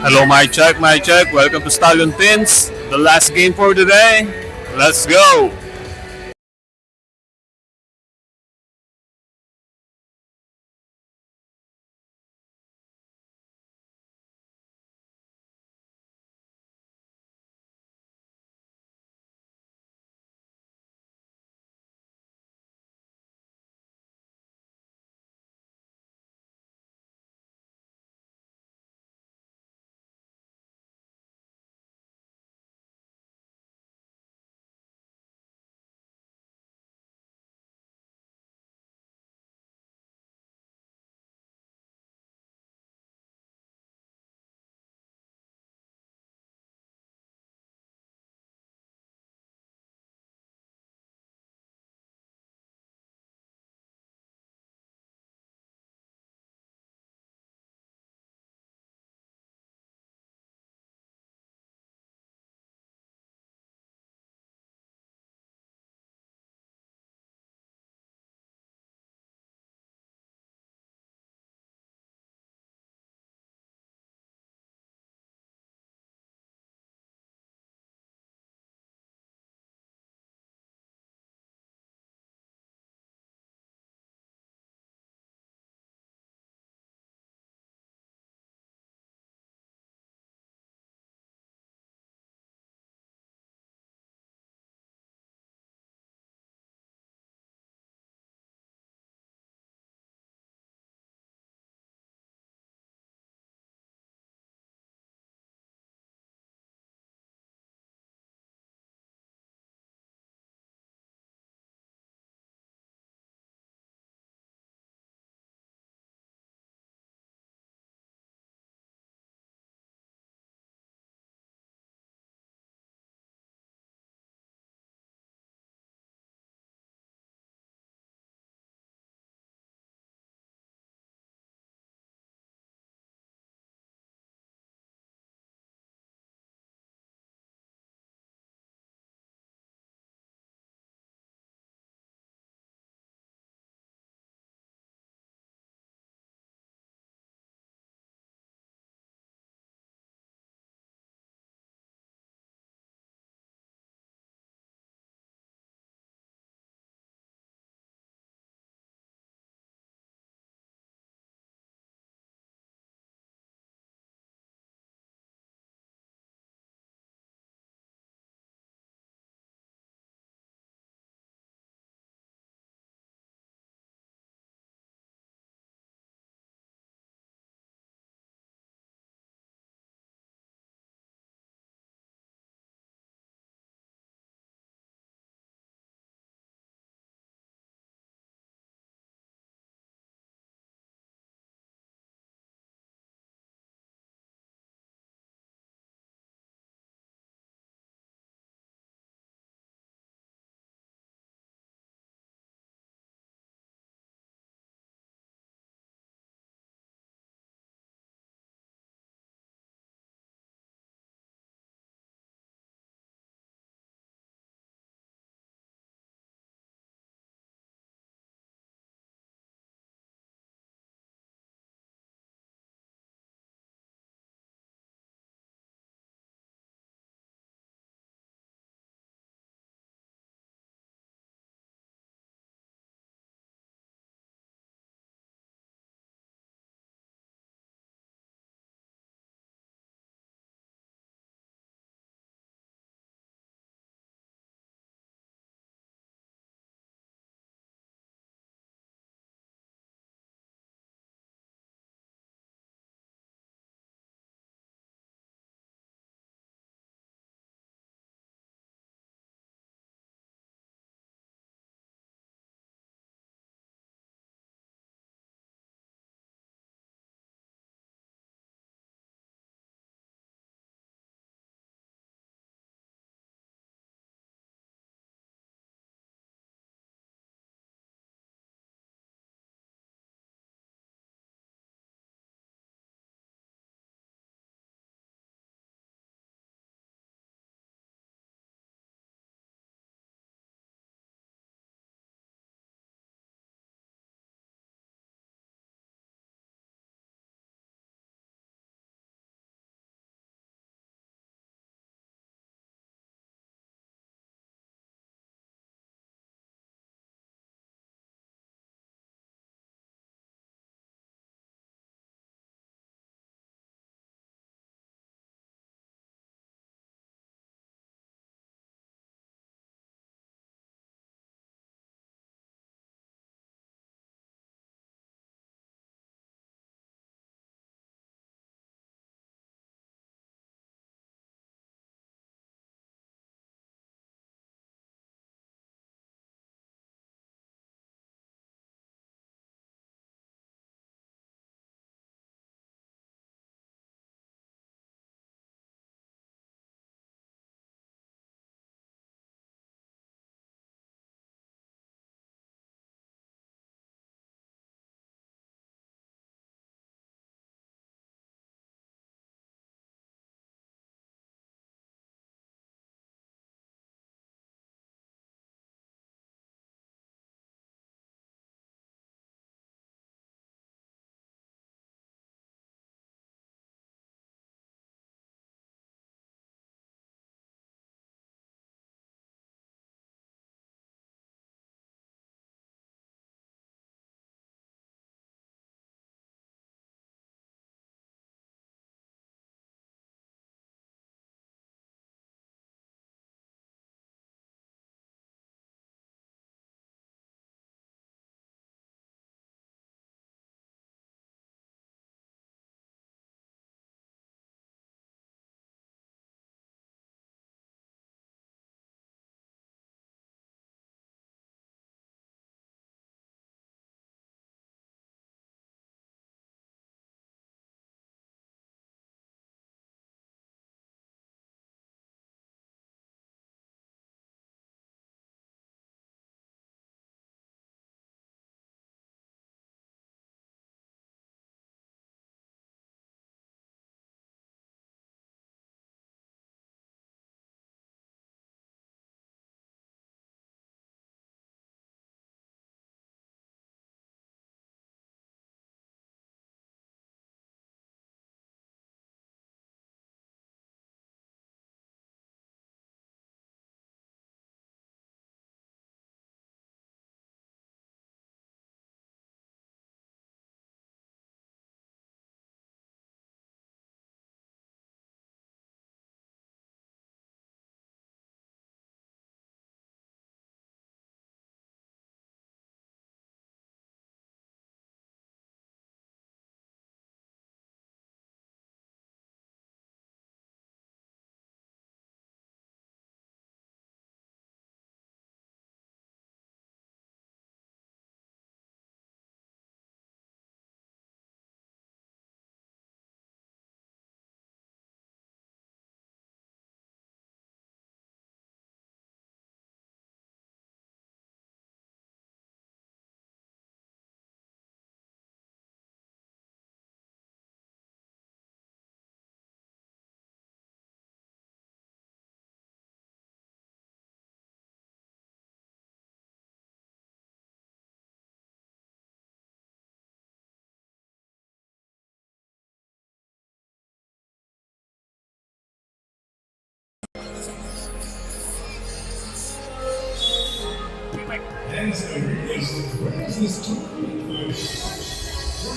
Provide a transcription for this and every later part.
Hello, my check, my check. Welcome to Stallion Pins. The last game for today. Let's go.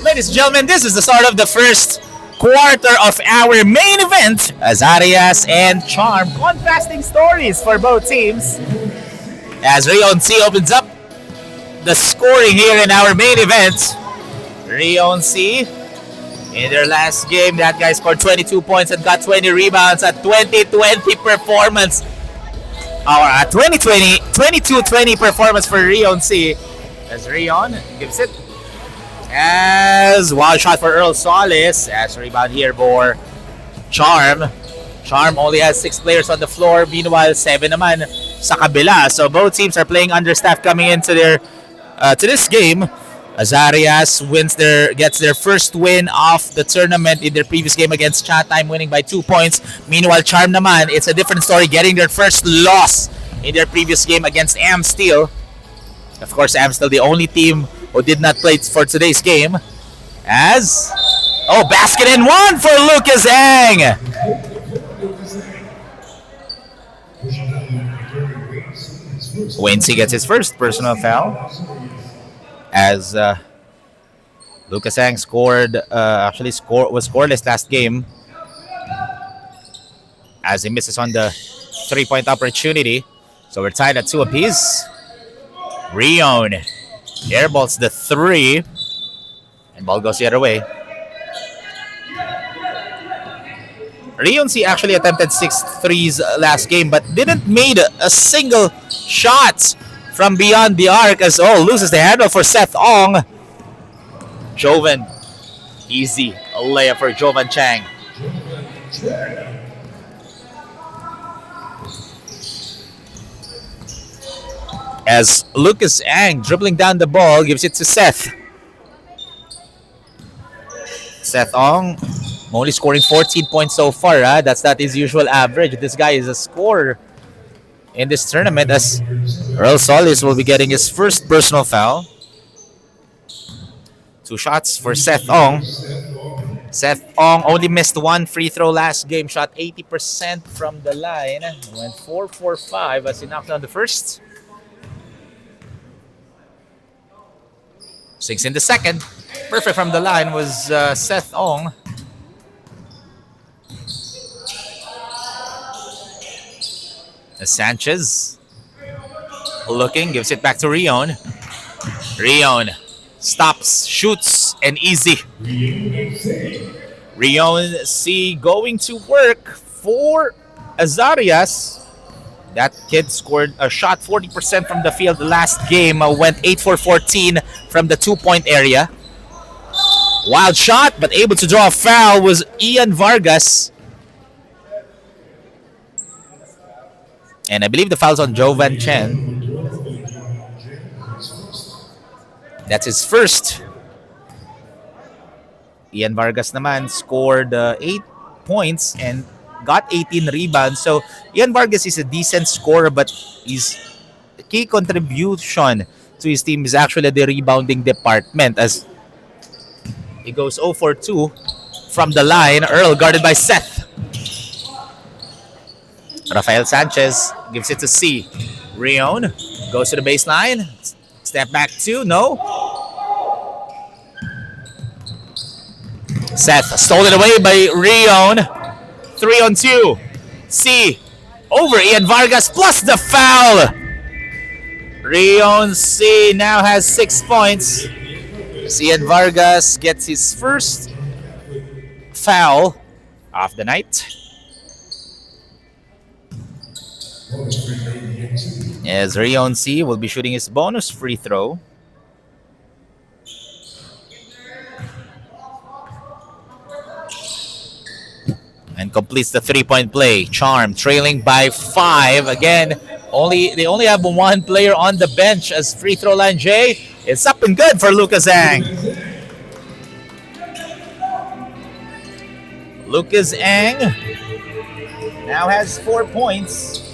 Ladies and gentlemen, this is the start of the first quarter of our main event. Azarias and Charm, contrasting stories for both teams. As Rion C opens up the scoring here in our main event. Rion C, in their last game, that guy scored 22 points and got 20 rebounds at 2020 performance. Our 2020, 22-20 performance for Rion C. As Rion gives it. As wild shot for Earl Solis. As rebound here for Charm. Charm only has 6 players on the floor. Meanwhile, 7 naman sa kabila. So both teams are playing understaffed coming into their to this game. Azarias gets their first win of the tournament in their previous game against Chatime, winning by 2 points. Meanwhile, Charm naman, it's a different story, getting their first loss in their previous game against Amsteel. Of course, Amsteel, the only team who did not play for today's game. As basket and one for Lucas Ang. Wincy gets his first personal foul. As Lucas Ang was scoreless last game, as he misses on the 3-point opportunity. So we're tied at 2 apiece. Rion airballs the 3, and ball goes the other way. Rion C actually attempted 6 threes last game, but didn't made a single shot from beyond the arc, as loses the handle for Seth Ong. Jovan, easy a layup for Jovan Chang. As Lucas Ang dribbling down the ball gives it to Seth. Seth Ong only scoring 14 points so far. That's not his usual average. This guy is a scorer in this tournament, as Earl Solis will be getting his first personal foul. 2 shots for Seth Ong. Seth Ong only missed 1 free throw last game, shot 80% from the line. Went 4-4-5 as he knocked down the first. 6 in the second. Perfect from the line was Seth Ong. Sanchez looking, gives it back to Rion. Rion stops, shoots, and easy. Rion C going to work for Azarias. That kid scored a shot 40% from the field last game. Went 8-for-14 from the 2-point area. Wild shot, but able to draw a foul was Ian Vargas. And I believe the foul's on Jovan Chen. That's his first. Ian Vargas naman scored 8 points and got 18 rebounds. So Ian Vargas is a decent scorer, but his key contribution to his team is actually the rebounding department, as he goes 0-for-2 from the line. Earl guarded by Seth. Rafael Sanchez gives it to C. Rion goes to the baseline. Step back 2, no. Seth stolen away by Rion. 3-on-2. C over Ian Vargas plus the foul. Rion C now has 6 points. Ian Vargas gets his first foul of the night. As Rion C will be shooting his bonus free throw. And completes the 3-point play. Charm trailing by 5. Again, they only have 1 player on the bench as free throw line J. It's up and good for Lucas Ang. Lucas Ang now has 4 points.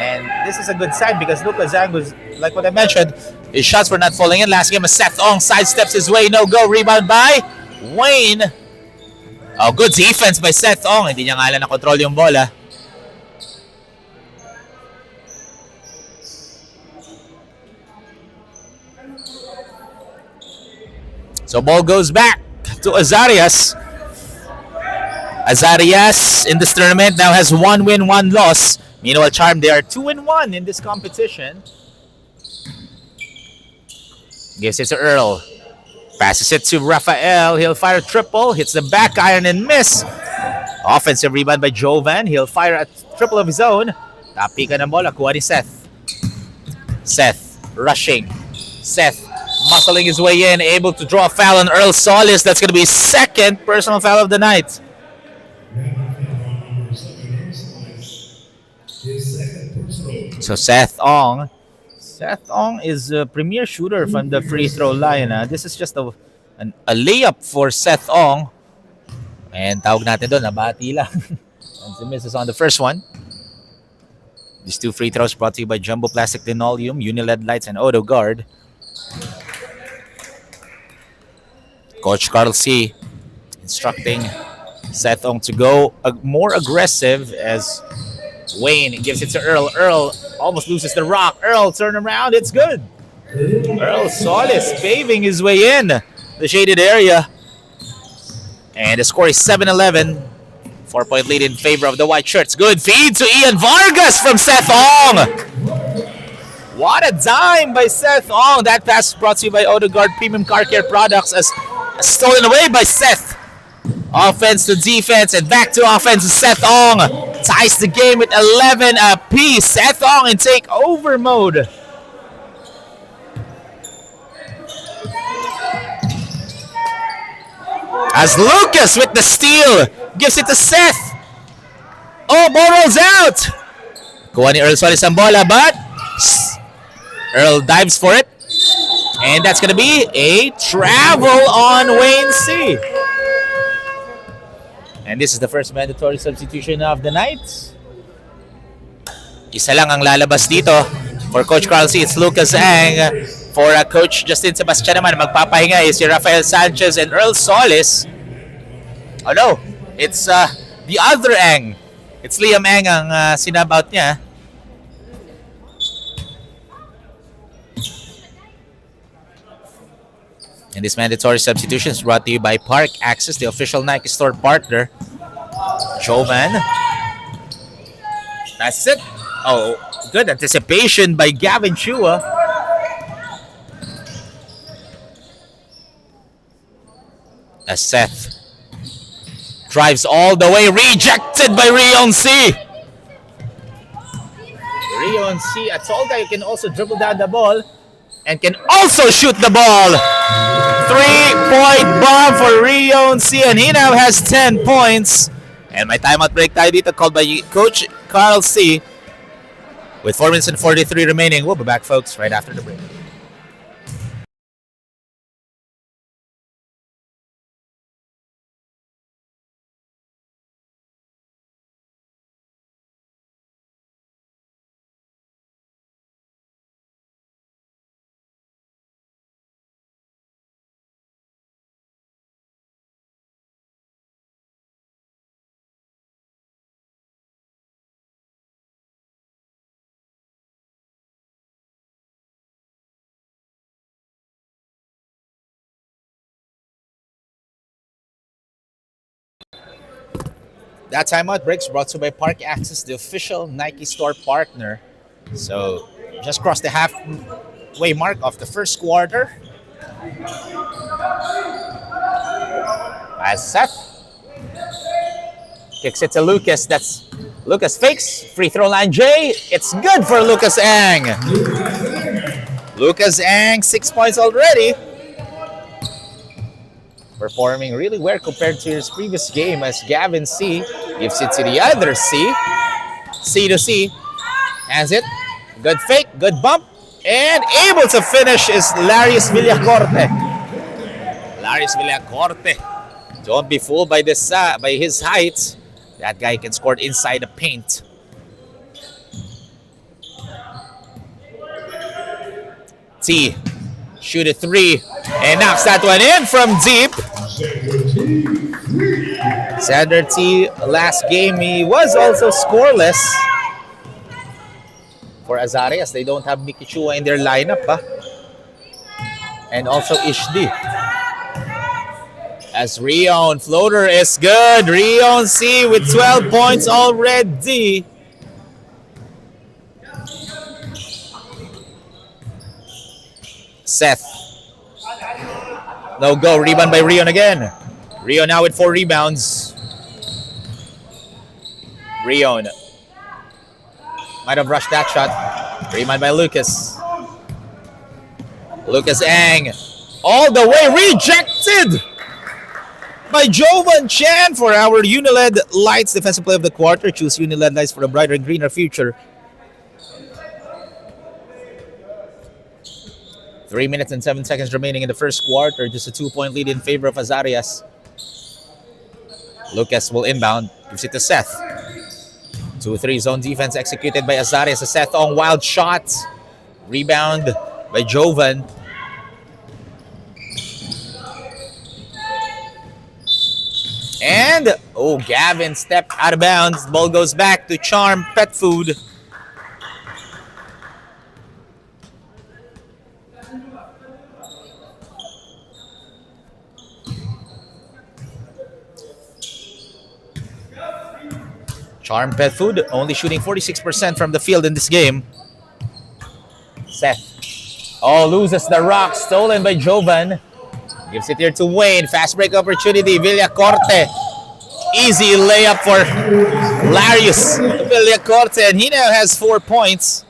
And this is a good sign because Lucas Ang was, like what I mentioned, his shots were not falling in. Last game, Seth Ong sidesteps his way. No go. Rebound by Wayne. Oh, good defense by Seth Ong. Hindi niya nga lang na-control yung bola. So ball goes back to Azarias. Azarias in this tournament now has 1 win, 1 loss. Meanwhile, Charm, they are 2-1 in this competition. Gives it to Earl. Passes it to Rafael. He'll fire a triple. Hits the back iron and miss. Offensive rebound by Jovan. He'll fire a triple of his own. Tapika ng bola. Kuha ni Seth. Seth rushing. Seth muscling his way in. Able to draw a foul on Earl Solis. That's going to be his second personal foul of the night. So Seth Ong is a premier shooter from the free throw line. This is just a layup for Seth Ong. And tawag natin doon, nabati lang. And he misses on the first one. These 2 free throws brought to you by Jumbo Plastic Linoleum, Uniled Lights, and Auto Guard. Coach Carl C. instructing Seth Ong to go more aggressive as Wayne gives it to Earl. Earl almost loses the rock. Earl turn around. It's good. Earl Solis paving his way in the shaded area. And the score is 7-11. 4-point lead in favor of the white shirts. Good feed to Ian Vargas from Seth Ong. What a dime by Seth Ong. That pass brought to you by Odegaard Premium Car Care Products as stolen away by Seth. Offense to defense and back to offense to Seth Ong. Ties the game with 11 apiece. Seth Ong in takeover mode. As Lucas with the steal gives it to Seth. Oh, ball rolls out. Kuha ni Earl Solis ang bola, but Earl dives for it. And that's going to be a travel on Wayne C. And this is the first mandatory substitution of the night. Isa lang ang lalabas dito. For Coach Carl C, it's Lucas Ang. For Coach Justin Sebastian naman, magpapahinga is si Rafael Sanchez and Earl Solis. Oh no, it's the other Ang. It's Liam Ang ang sinab out niya. And this mandatory substitution is brought to you by Park Access, the official Nike store partner. Jovan. That's it. Oh, good anticipation by Gavin Chua. As Seth drives all the way, rejected by Rion C. Rion C, a tall guy, can also dribble down the ball and can also shoot the ball. 3-point bomb for Rion C, and he now has 10 points. And my timeout break tayo dito called by Coach Carl C. With 4 minutes and 43 remaining. We'll be back, folks, right after the break. That timeout breaks brought to you by Park Access, the official Nike store partner. So, just crossed the halfway mark of the first quarter. As Seth kicks it to Lucas. That's Lucas fakes. Free throw line J. It's good for Lucas Ang. Lucas Ang, 6 points already. Performing really well compared to his previous game as Gavin C gives it to the other C. C to C. Has it. Good fake, good bump. And able to finish is Larius Villacorte. Larius Villacorte. Don't be fooled by this by his height. That guy can score inside the paint. T. Shoot a 3 and knocks that one in from deep. Sander T, last game, he was also scoreless. For Azarias, they don't have Mickey Chua in their lineup. And also Ishdi. As Rion, floater is good. Rion C with 12 points already. Seth. No go. Rebound by Rion again. Rion now with 4 rebounds. Rion might have rushed that shot. Rebound by Lucas. Lucas Ang. All the way rejected by Jovan Chan for our Uniled Lights defensive play of the quarter. Choose Uniled Lights for a brighter and greener future. 3 minutes and 7 seconds remaining in the first quarter. Just a 2-point lead in favor of Azarias. Lucas will inbound. Gives it to Seth. 2-3 zone defense executed by Azarias. A Seth on wild shot. Rebound by Jovan. And, oh, Gavin stepped out of bounds. Ball goes back to Charm Pet Food. Charm Pet Food only shooting 46% from the field in this game. Seth. Oh, loses the rock. Stolen by Jovan. Gives it here to Wayne. Fast break opportunity. Villacorte. Easy layup for Larius Villacorte. And he now has 4 points.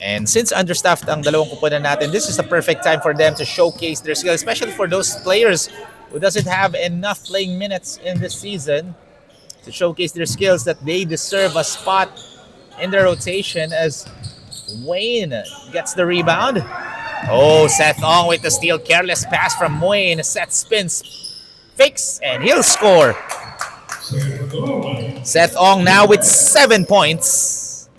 And since understaffed ang dalawang kupunan natin, this is the perfect time for them to showcase their skills, especially for those players who doesn't have enough playing minutes in this season to showcase their skills that they deserve a spot in the rotation as Wayne gets the rebound. Oh, Seth Ong with the steal. Careless pass from Wayne. Seth spins, fakes, and he'll score. Seth Ong now with 7 points.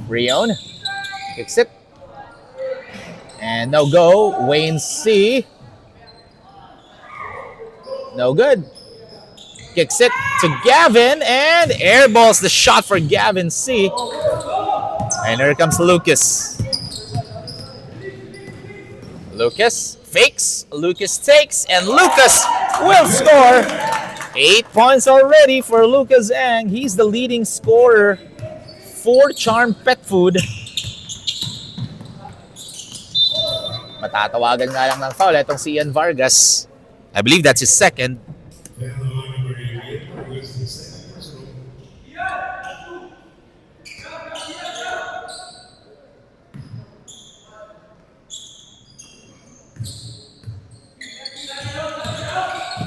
Rion kicks it. And no go. Wayne C. No good. Kicks it to Gavin and airballs the shot for Gavin C. And here comes Lucas. Lucas fakes, Lucas takes, and Lucas will score. 8 points already for Lucas Ang. He's the leading scorer for Charm Pet Food. Matatawagan nga lang ng foul itong si Ian Vargas. I believe that's his second.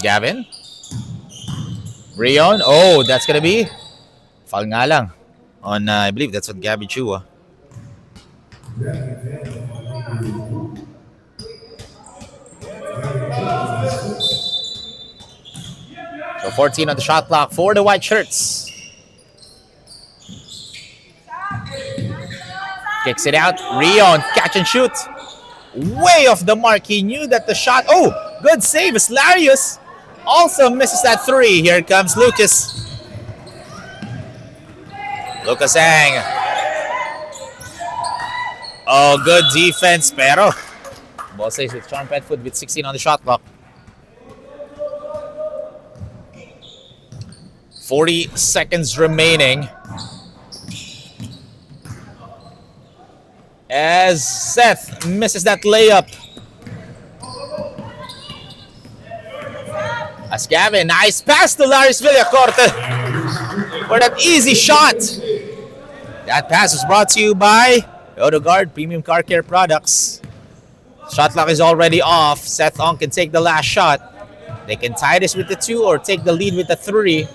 Gavin. Rion. Oh, that's gonna be foul nga lang. On, I believe that's on Gabby Chua. So 14 on the shot clock for the white shirts. Kicks it out. Rion, catch and shoot. Way off the mark. He knew that the shot. Oh, good save. Larius also misses that 3. Here comes Lucas. Lucas Ang. Oh, good defense, pero ball saves with Charm Pet Food with 16 on the shot clock. 40 seconds remaining. As Seth misses that layup. As Gavin, nice pass to Larius Villacorte for that easy shot. That pass is brought to you by Odegaard Premium Car Care Products. Shot clock is already off. Seth Ong can take the last shot. They can tie this with the 2 or take the lead with the 3.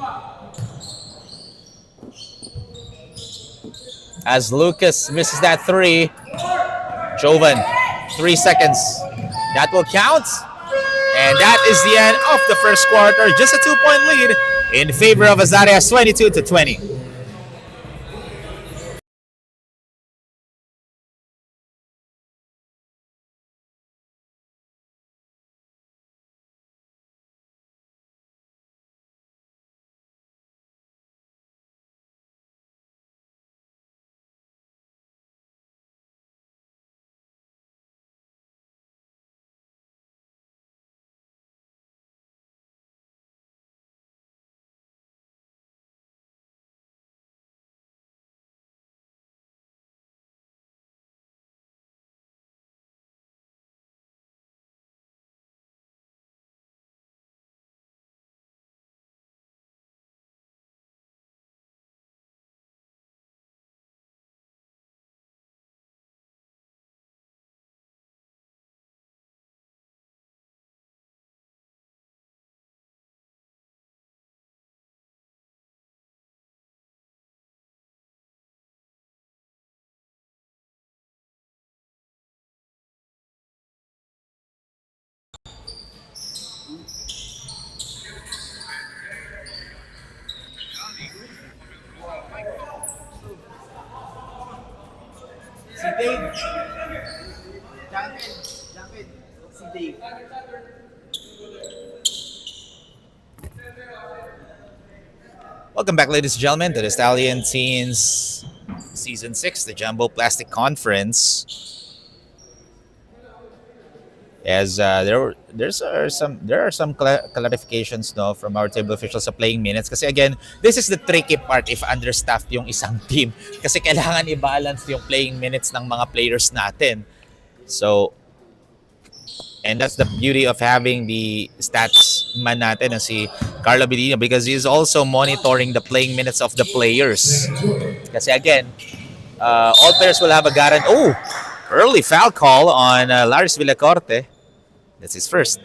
As Lucas misses that 3. Jovan, 3 seconds. That will count. And that is the end of the first quarter. Just a 2-point lead in favor of Azarias, 22-20. Welcome back, ladies and gentlemen, to the Stallion Teens Season 6, the Jumbo Plastic Conference. As there are some clarifications no from our table officials sa playing minutes. Kasi again, this is the tricky part if understaffed yung isang team. Kasi kailangan i-balance yung playing minutes ng mga players natin. So, and that's the beauty of having the stats man natin na si Carlo Bedino, because he's also monitoring the playing minutes of the players. Kasi again, all players will have a guarantee. Oh, early foul call on Laris Villacorte. That's his first.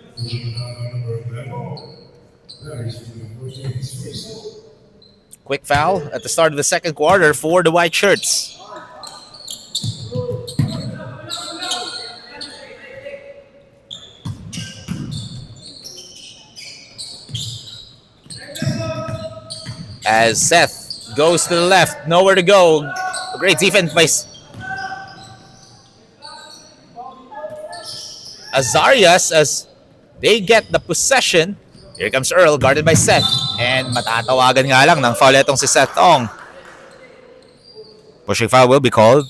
Quick foul at the start of the second quarter for the white shirts. As Seth goes to the left, nowhere to go. Great defense by Azarias as they get the possession. Here comes Earl, guarded by Seth. And matatawagan nga lang ng foul itong si Seth Ong. Pushing foul will be called.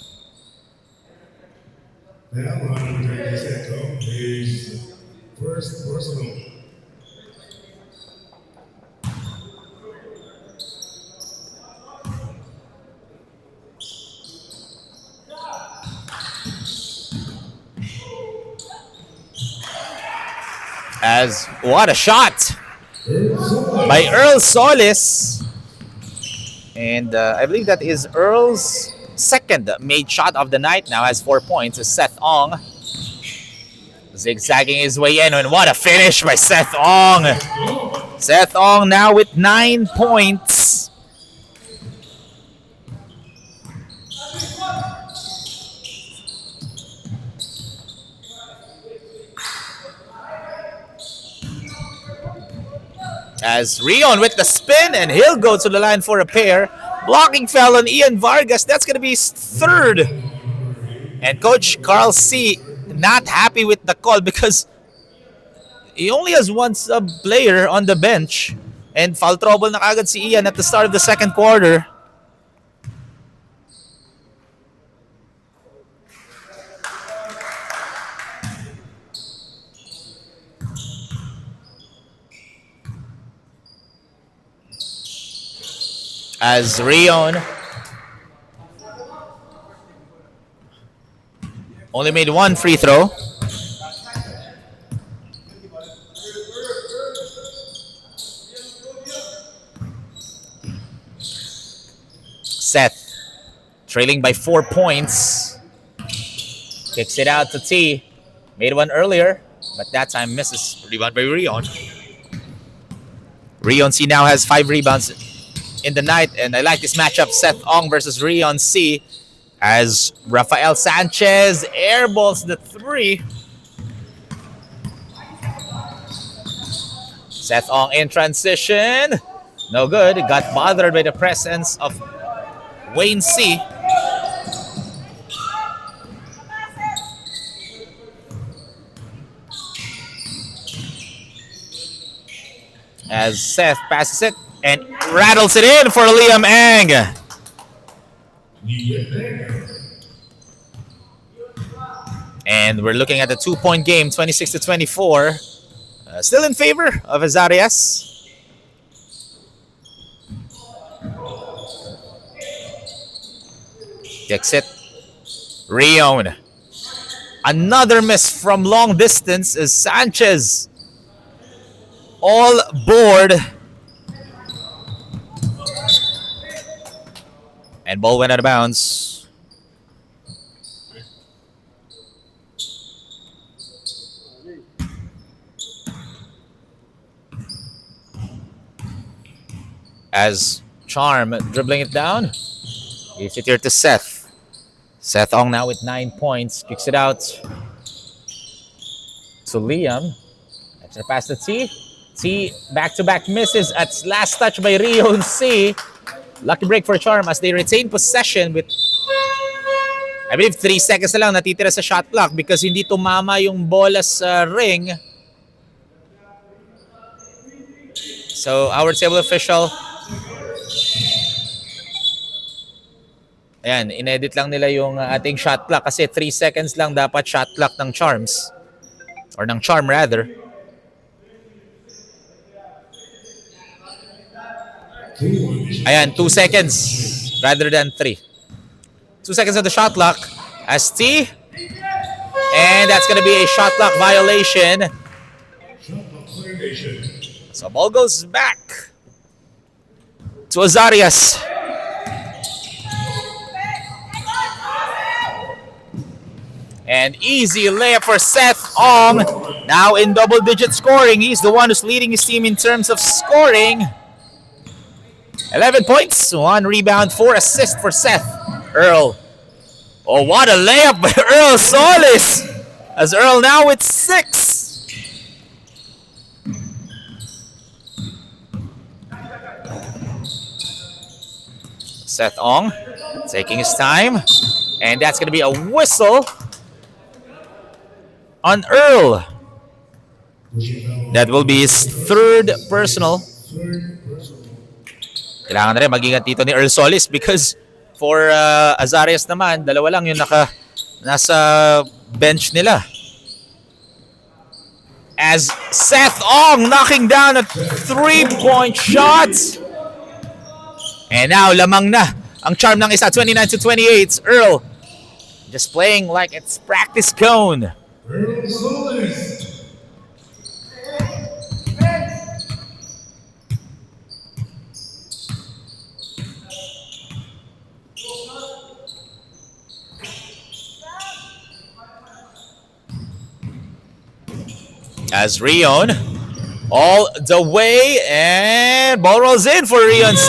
First personal. As what a shot by Earl Solis. And I believe that is Earl's second made shot of the night. Now has 4 points. Seth Ong zigzagging his way in. And what a finish by Seth Ong. Seth Ong now with 9 points. As Rion with the spin, and he'll go to the line for a pair. Blocking foul on Ian Vargas. That's going to be his third. And Coach Carl C. not happy with the call because he only has one sub player on the bench. And foul trouble na kagad si Ian at the start of the second quarter. As Rion only made one free throw. Seth trailing by 4 points. Kicks it out to T. Made one earlier, but that time misses. Rebound by Rion. Rion C now has 5 rebounds in the night, and I like this matchup, Seth Ong versus Rion C, as Rafael Sanchez airballs the 3. Seth Ong in transition. No good. Got bothered by the presence of Wayne C. As Seth passes it and rattles it in for Liam Ang. And we're looking at the 2-point game, 26-24. Still in favor of Azarias. Kicks it. Rion. Another miss from long distance is Sanchez. All board. And ball went out of bounds. As Charm dribbling it down. Gives it here to Seth. Seth Ong now with 9 points. Kicks it out to Liam. Extra pass to T. T back-to-back misses at last touch by Rion C. Lucky break for Charm as they retain possession with, I believe, 3 seconds na lang natitira sa shot clock because hindi tumama yung bola sa ring. So our table official Ayan, inedit lang nila yung ating shot clock kasi 3 seconds lang dapat shot clock ng Charms. Or ng Charm rather. Ayan, 2 seconds rather than 3. 2 seconds of the shot clock as T. And that's gonna be a shot clock violation. So ball goes back to Azarias. And easy layup for Seth Ong. Now in double-digit scoring. He's the one who's leading his team in terms of scoring. 11 points, 1 rebound, 4 assists for Seth. Earl. Oh, what a layup by Earl Solis. As Earl now with 6. Seth Ong taking his time. And that's going to be a whistle on Earl. That will be his 3rd personal. Kailangan na rin mag-ingat dito ni Earl Solis because for Azarias naman, dalawa lang yung nasa bench nila. As Seth Ong knocking down a 3-point shot. And now lamang na ang Charm ng isa, 29-28. Earl just playing like it's practice cone. As Rion all the way and ball rolls in for Rion C.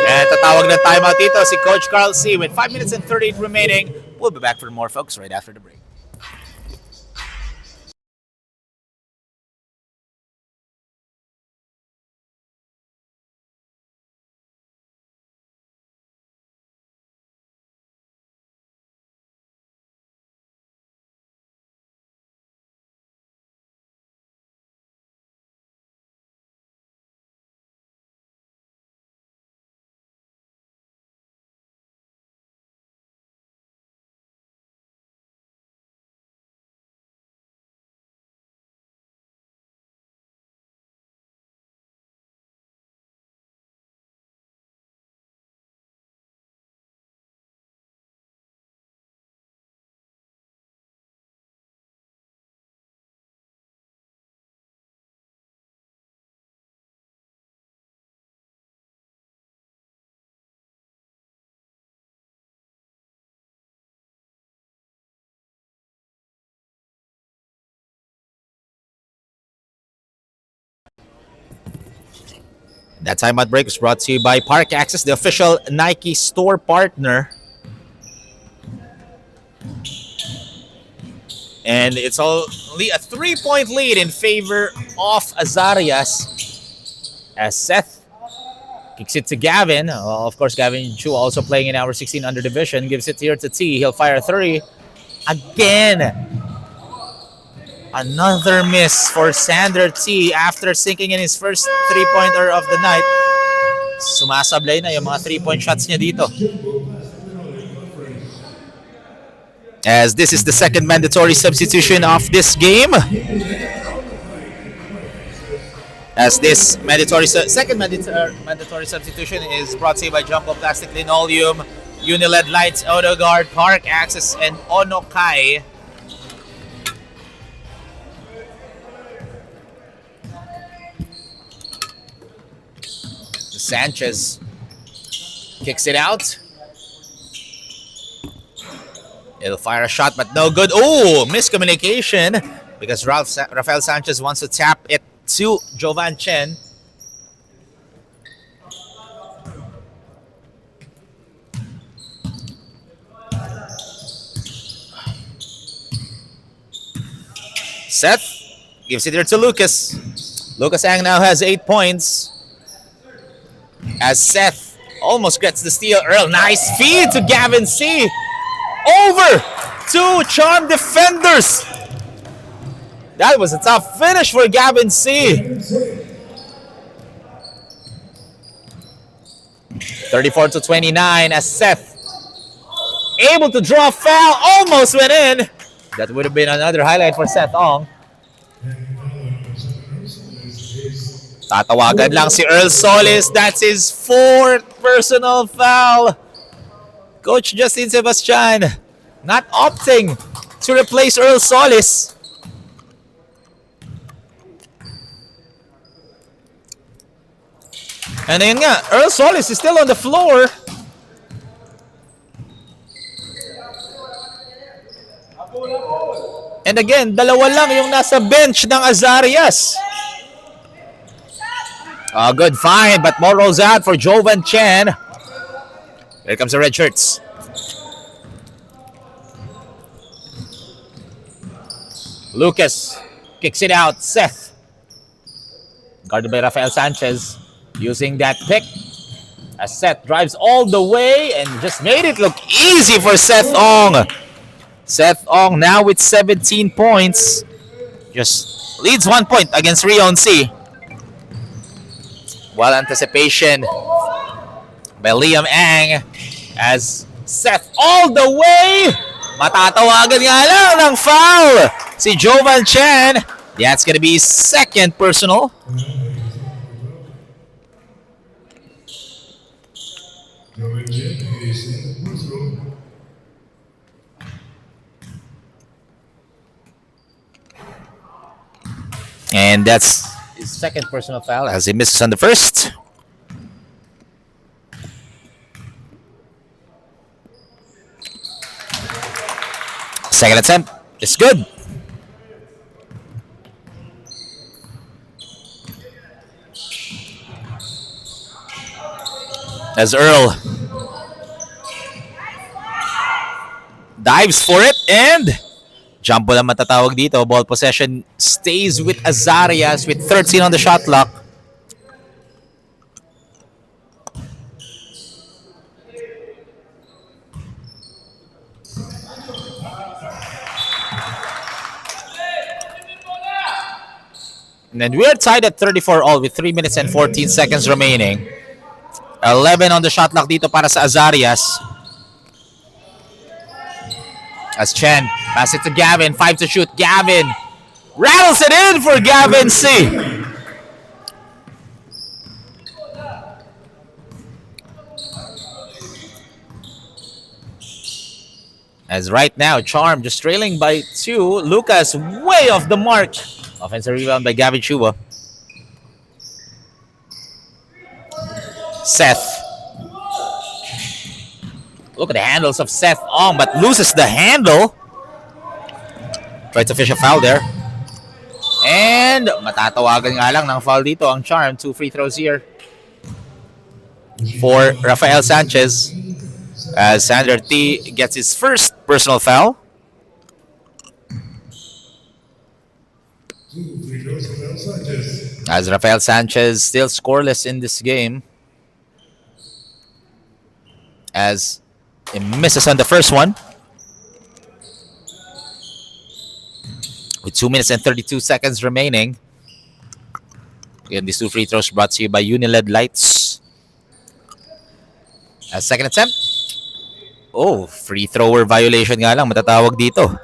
And tatawag na timeout dito si Coach Carl C with 5 minutes and 38 remaining. We'll be back for more, folks, right after the break. That timeout break was brought to you by Park Access, the official Nike store partner. And it's only a 3-point lead in favor of Azarias. As Seth kicks it to Gavin. Of course, Gavin Chu also playing in our 16 under division. Gives it here to T. He'll fire a 3. Again. Another miss for Sander T after sinking in his first 3-pointer of the night. Sumasablay na yung mga 3-point shots niya dito. As this is the second mandatory substitution of this game. As this second mandatory substitution is brought to you by Jumbo Plastic Linoleum, Uniled Lights, AutoGuard, Park Access, and Onokai. Sanchez kicks it out. It'll fire a shot, but no good. Oh, miscommunication because Rafael Sanchez wants to tap it to Jovan Chen. Seth gives it here to Lucas. Lucas Ang now has 8 points. As Seth almost gets the steal. Earl, nice feed to Gavin C. Over 2 Charm defenders. That was a tough finish for Gavin C. 34-29 as Seth able to draw a foul. Almost went in. That would have been another highlight for Seth Ong. Tatawagan lang si Earl Solis. That's his 4th personal foul. Coach Justin Sebastian not opting to replace Earl Solis. And ayun nga, Earl Solis is still on the floor. And again, dalawa lang yung nasa bench ng Azarias. Good find, but more rolls out for Jovan Chen. Here comes the red shirts. Lucas kicks it out. Seth. Guarded by Rafael Sanchez. Using that pick. As Seth drives all the way and just made it look easy for Seth Ong. Seth Ong now with 17 points. Just leads 1 point against Rion C. Well, anticipation by Liam Ang as Seth all the way. Matatawagan nga lang ng foul si Jovan Chen. That's gonna be 2nd personal. And that's his 2nd personal foul as he misses on the 1st. Second attempt is good. As Earl dives for it and jump ball ang matatawag dito. Ball possession stays with Azarias with 13 on the shot clock. And then we're tied at 34 all with 3 minutes and 14 seconds remaining. 11 on the shot clock dito para sa Azarias. As Chen pass it to Gavin. 5 to shoot. Gavin rattles it in for Gavin C. As right now, Charm just trailing by 2. Lucas way off the mark. Offensive rebound by Gavin Chuba. Seth. Look at the handles of Seth Ong, but loses the handle. Tries to fish a foul there. And matatawagan nga lang ng foul dito ang Charm. 2 free throws here for Rafael Sanchez. As Sander T gets his 1st personal foul. As Rafael Sanchez still scoreless in this game. As he misses on the first one. With 2 minutes and 32 seconds remaining. Again, these 2 free throws brought to you by Uniled Lights. As second attempt. Oh, free thrower violation nga lang matatawag dito.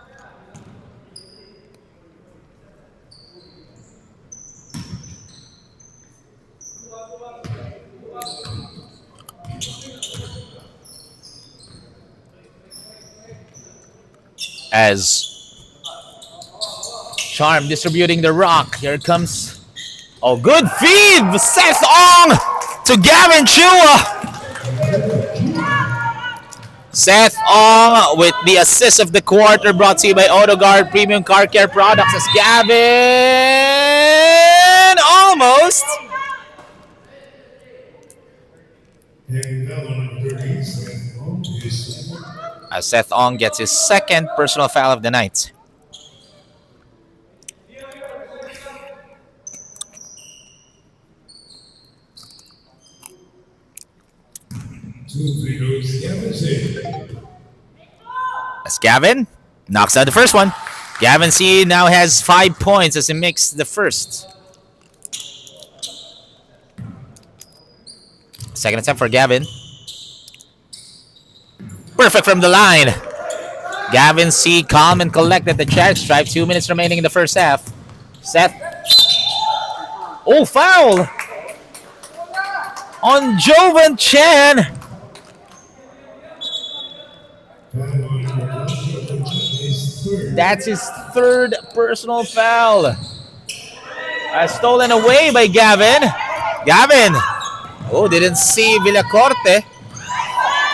As Charm distributing the rock. Here comes. Oh, good feed! Seth Ong to Gavin Chua. Seth Ong with the assist of the quarter brought to you by AutoGuard Premium Car Care Products as Gavin almost. As Seth Ong gets his 2nd personal foul of the night. As Gavin knocks out the first one. Gavin C now has 5 points as he makes the first. Second attempt for Gavin. Perfect from the line. Gavin C. calm and collected the check stripe. 2 minutes remaining in the first half. Seth. Oh, foul on Jovan Chan. That's his third personal foul. Stolen away by Gavin. Gavin. Oh, didn't see Villacorte.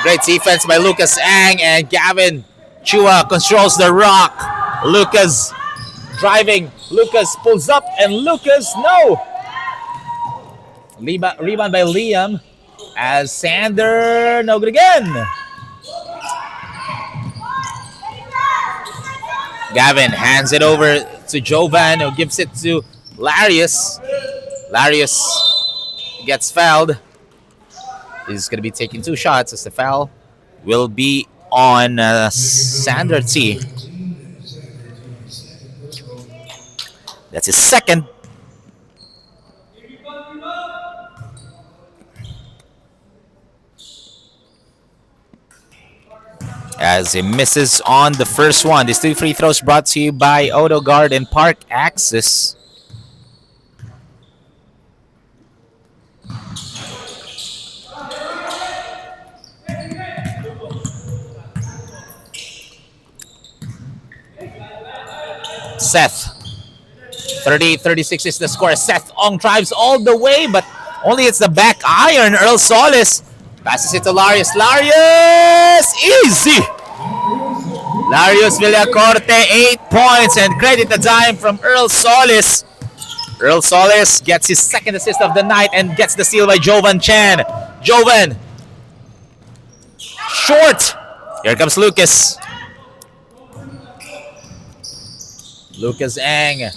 Great defense by Lucas Ang, and Gavin Chua controls the rock. Lucas driving. Lucas pulls up, and Lucas, no. Rebound by Liam as Sander, no good again. Gavin hands it over to Jovan, who gives it to Larius. Larius gets fouled. He's going to be taking 2 shots as the foul will be on Sander T. That's his second. As he misses on the first one. These 2 free throws brought to you by Odegaard and Park Access. Seth. 38-36 is the score. Seth Ong drives all the way, but only it's the back iron. Earl Solis passes it to Larius. Larius! Easy! Larius Villacorte, 8 points, and credit the dime from Earl Solis. Earl Solis gets his second assist of the night and gets the steal by Jovan Chan. Jovan. Short. Here comes Lucas. Lucas Ang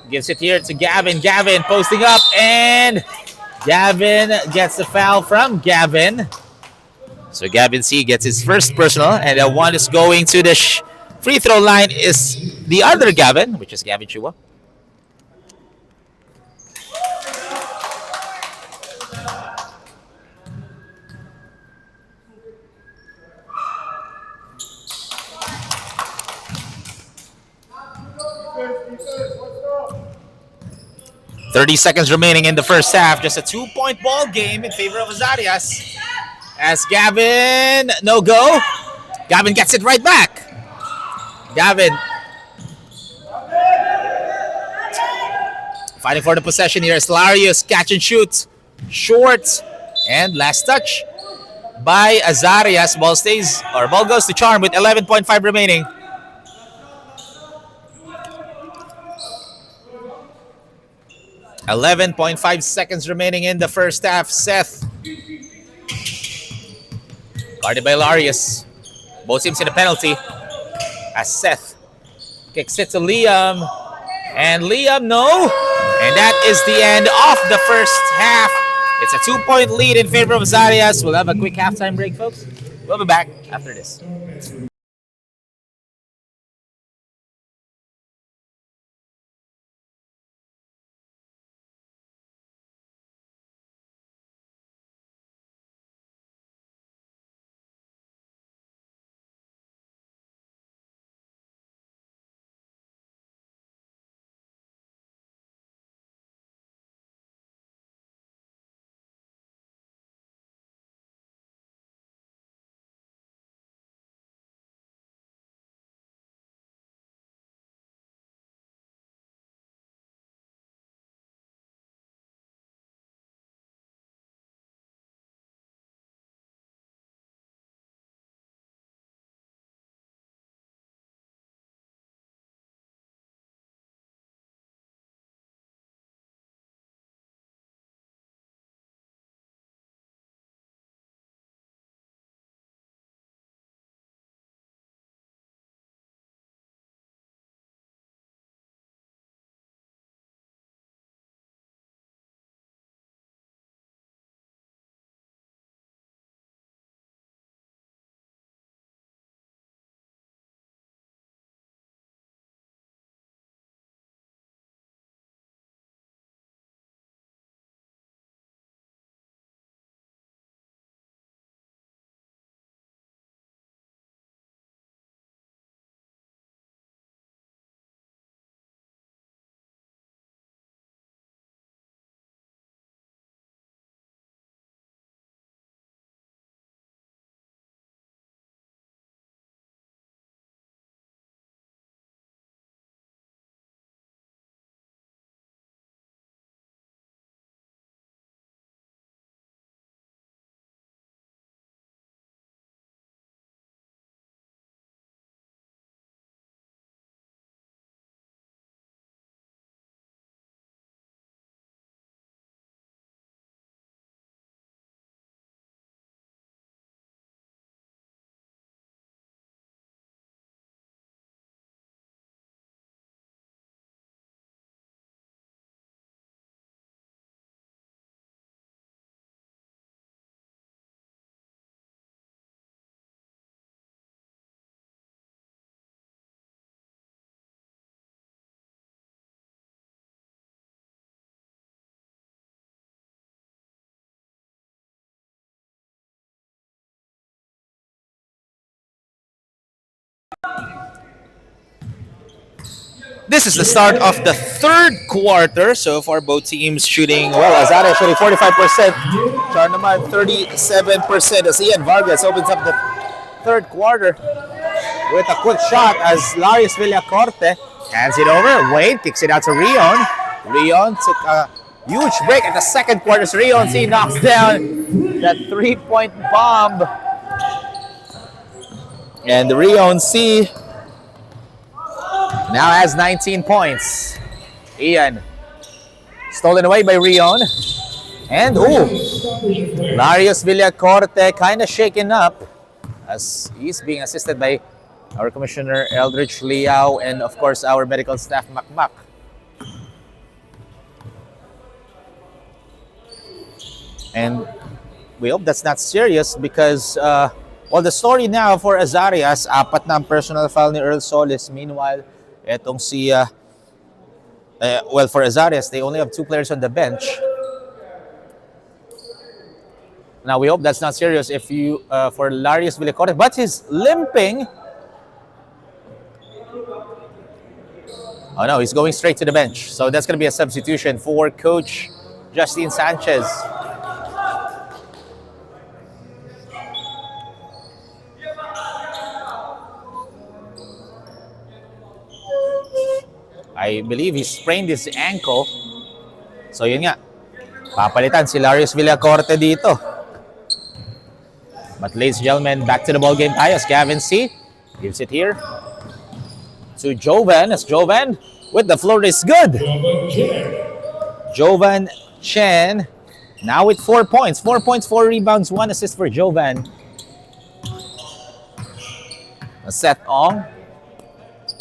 gives it here to Gavin. Gavin posting up, and Gavin gets the foul from Gavin. So Gavin C gets his first personal, and the one is going to the free throw line is the other Gavin, which is Gavin Chua. .30 seconds remaining in the first half. Just a 2-point ball game in favor of Azarias. As Gavin, no go. Gavin gets it right back. Gavin fighting for the possession here. Larius, catch and shoot. Short. And last touch by Azarias. Ball goes to Charm with 11.5 remaining. .5 seconds remaining in the first half. Seth. Guarded by Larius. Both teams in a penalty. As Seth kicks it to Liam. And Liam, no. And that is the end of the first half. It's a 2-point lead in favor of Azarias. We'll have a quick halftime break, folks. We'll be back after this. This is the start of the third quarter. So far, both teams shooting, well, Azarias shooting 45%, Char naman 37%. As Ian Vargas opens up the third quarter with a quick shot as Larios Villacorte hands it over. Wade kicks it out to Rion. Rion took a huge break at the second quarter. So Rion C knocks down that three-point bomb. And the Rion C now has 19 points. Ian. Stolen away by Rion. And, Larios Villacorte kind of shaken up as he's being assisted by our Commissioner Eldridge Liao and, of course, our medical staff, Makmak. And we hope that's not serious because, well, the story now for Azarias, apat na ang personal foul ni Earl Solis. Meanwhile, etong si, well, for Azarias, they only have 2 players on the bench. Now, we hope that's not serious if you, for Larios Villacorte, but he's limping. Oh no, he's going straight to the bench. So that's going to be a substitution for Coach Justin Sanchez. I believe he sprained his ankle. So yun nga, papalitan si Larios Villacorte dito. But ladies and gentlemen, back to the ball game tayo as Gavin C. gives it here to Jovan as Jovan with the floor is good. Jovan Chen now with 4 points. 4 points, 4 rebounds, 1 assist for Jovan. Seth Ong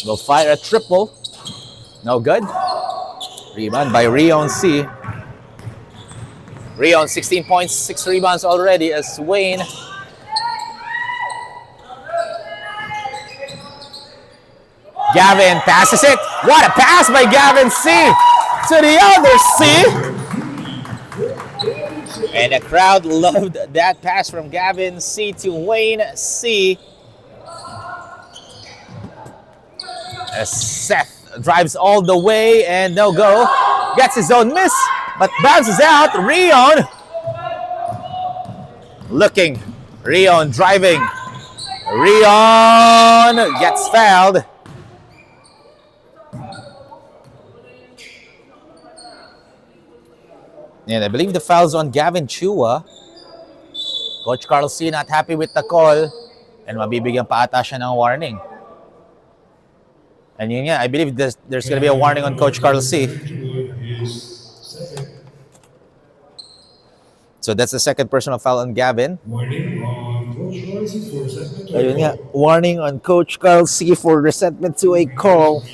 will fire a triple. No good. Rebound by Rion C. Rion 16 points, 6 rebounds already as Wayne Gavin passes it. What a pass by Gavin C to the other C. And the crowd loved that pass from Gavin C to Wayne C. As Seth drives all the way and no go. Gets his own miss, but bounces out. Rion looking. Rion driving. Rion gets fouled. And I believe the foul's on Gavin Chua. Coach Carl C not happy with the call. And mabibigyan pa ata siya ng warning. And yun nga, I believe there's going to be a warning on Coach Carl C. So that's the second personal foul on Gavin. Ayun nga, warning on Coach Carl C for resentment to a call.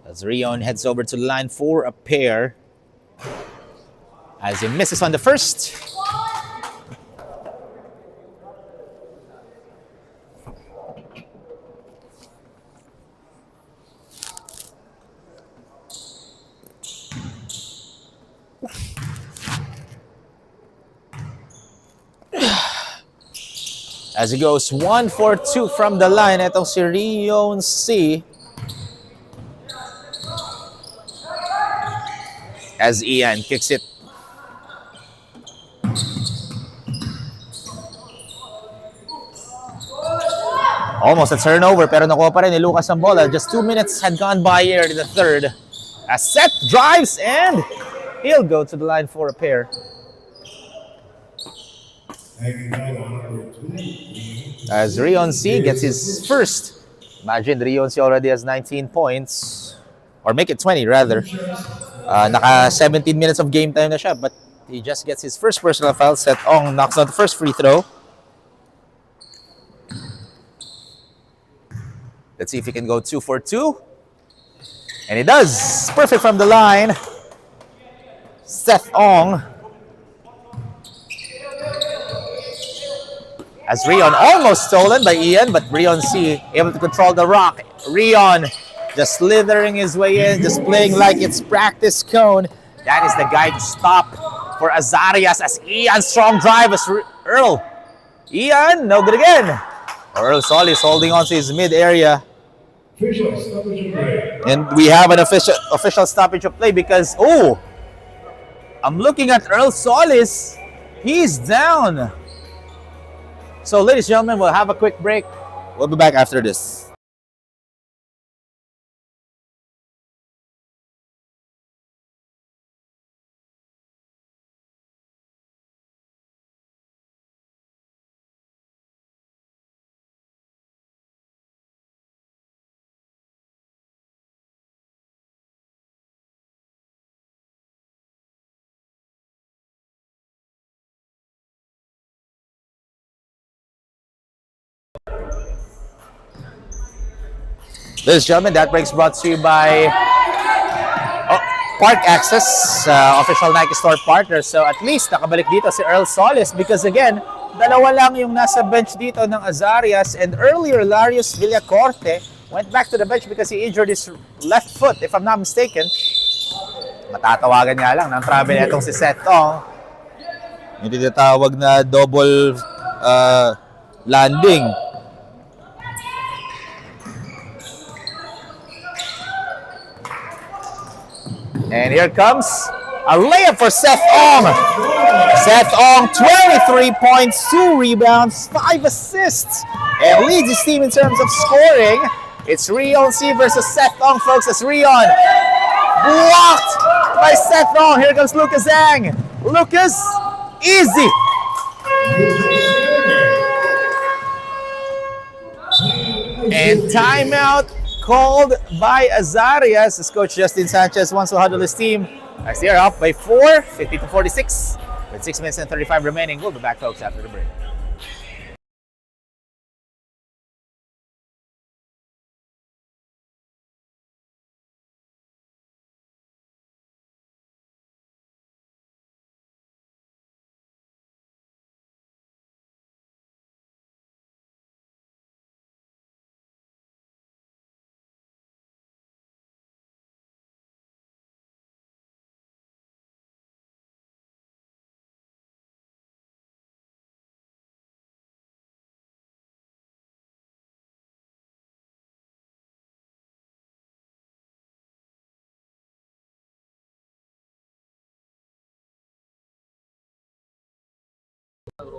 As Rion heads over to the line for a pair. As he misses on the first. As he goes 1 for 2 from the line, itong si Rion C. As Ian kicks it. Almost a turnover pero nakuha pa rin ni Lucas ang bola. Just 2 minutes had gone by here in the third. As Seth drives and he'll go to the line for a pair. As Rion C gets his first. Imagine Rion C already has 19 points. Or make it 20 rather. Naka 17 minutes of game time na siya. But he just gets his first personal foul. Seth Ong knocks out the first free throw. Let's see if he can go 2 for 2. And he does. Perfect from the line. Seth Ong. As Rion almost stolen by Ian, but Rion C able to control the rock. Rion just slithering his way in, just playing like it's practice cone. That is the guy to stop for Azarias as Ian strong drive as Earl. Ian, no good again. Earl Solis holding on to his mid area. Official stoppage of play. And we have an official stoppage of play because, oh, I'm looking at Earl Solis. He's down. So, ladies and gentlemen, we'll have a quick break. We'll be back after this. Ladies and gentlemen, that break's brought to you by Park Access, official Nike Store partner. So at least nakabalik dito si Earl Solis because again, dalawa lang yung nasa bench dito ng Azarias, and earlier Larius Villacorte went back to the bench because he injured his left foot, if I'm not mistaken. Matatawagan nga lang ng travel itong si Seth Tong. Yung tinatawag na double landing. And here comes a layup for Seth Ong. Seth Ong, 23 points, 2 rebounds, 5 assists, and leads his team in terms of scoring. It's Rion C versus Seth Ong, folks. It's Rion. Blocked by Seth Ong. Here comes Lucas Zhang. Lucas, easy. And timeout called by Azarias as Coach Justin Sanchez wants to huddle his team as they are up by 4, 50-46, with 6 minutes and 35 remaining. We'll be back, folks, after the break.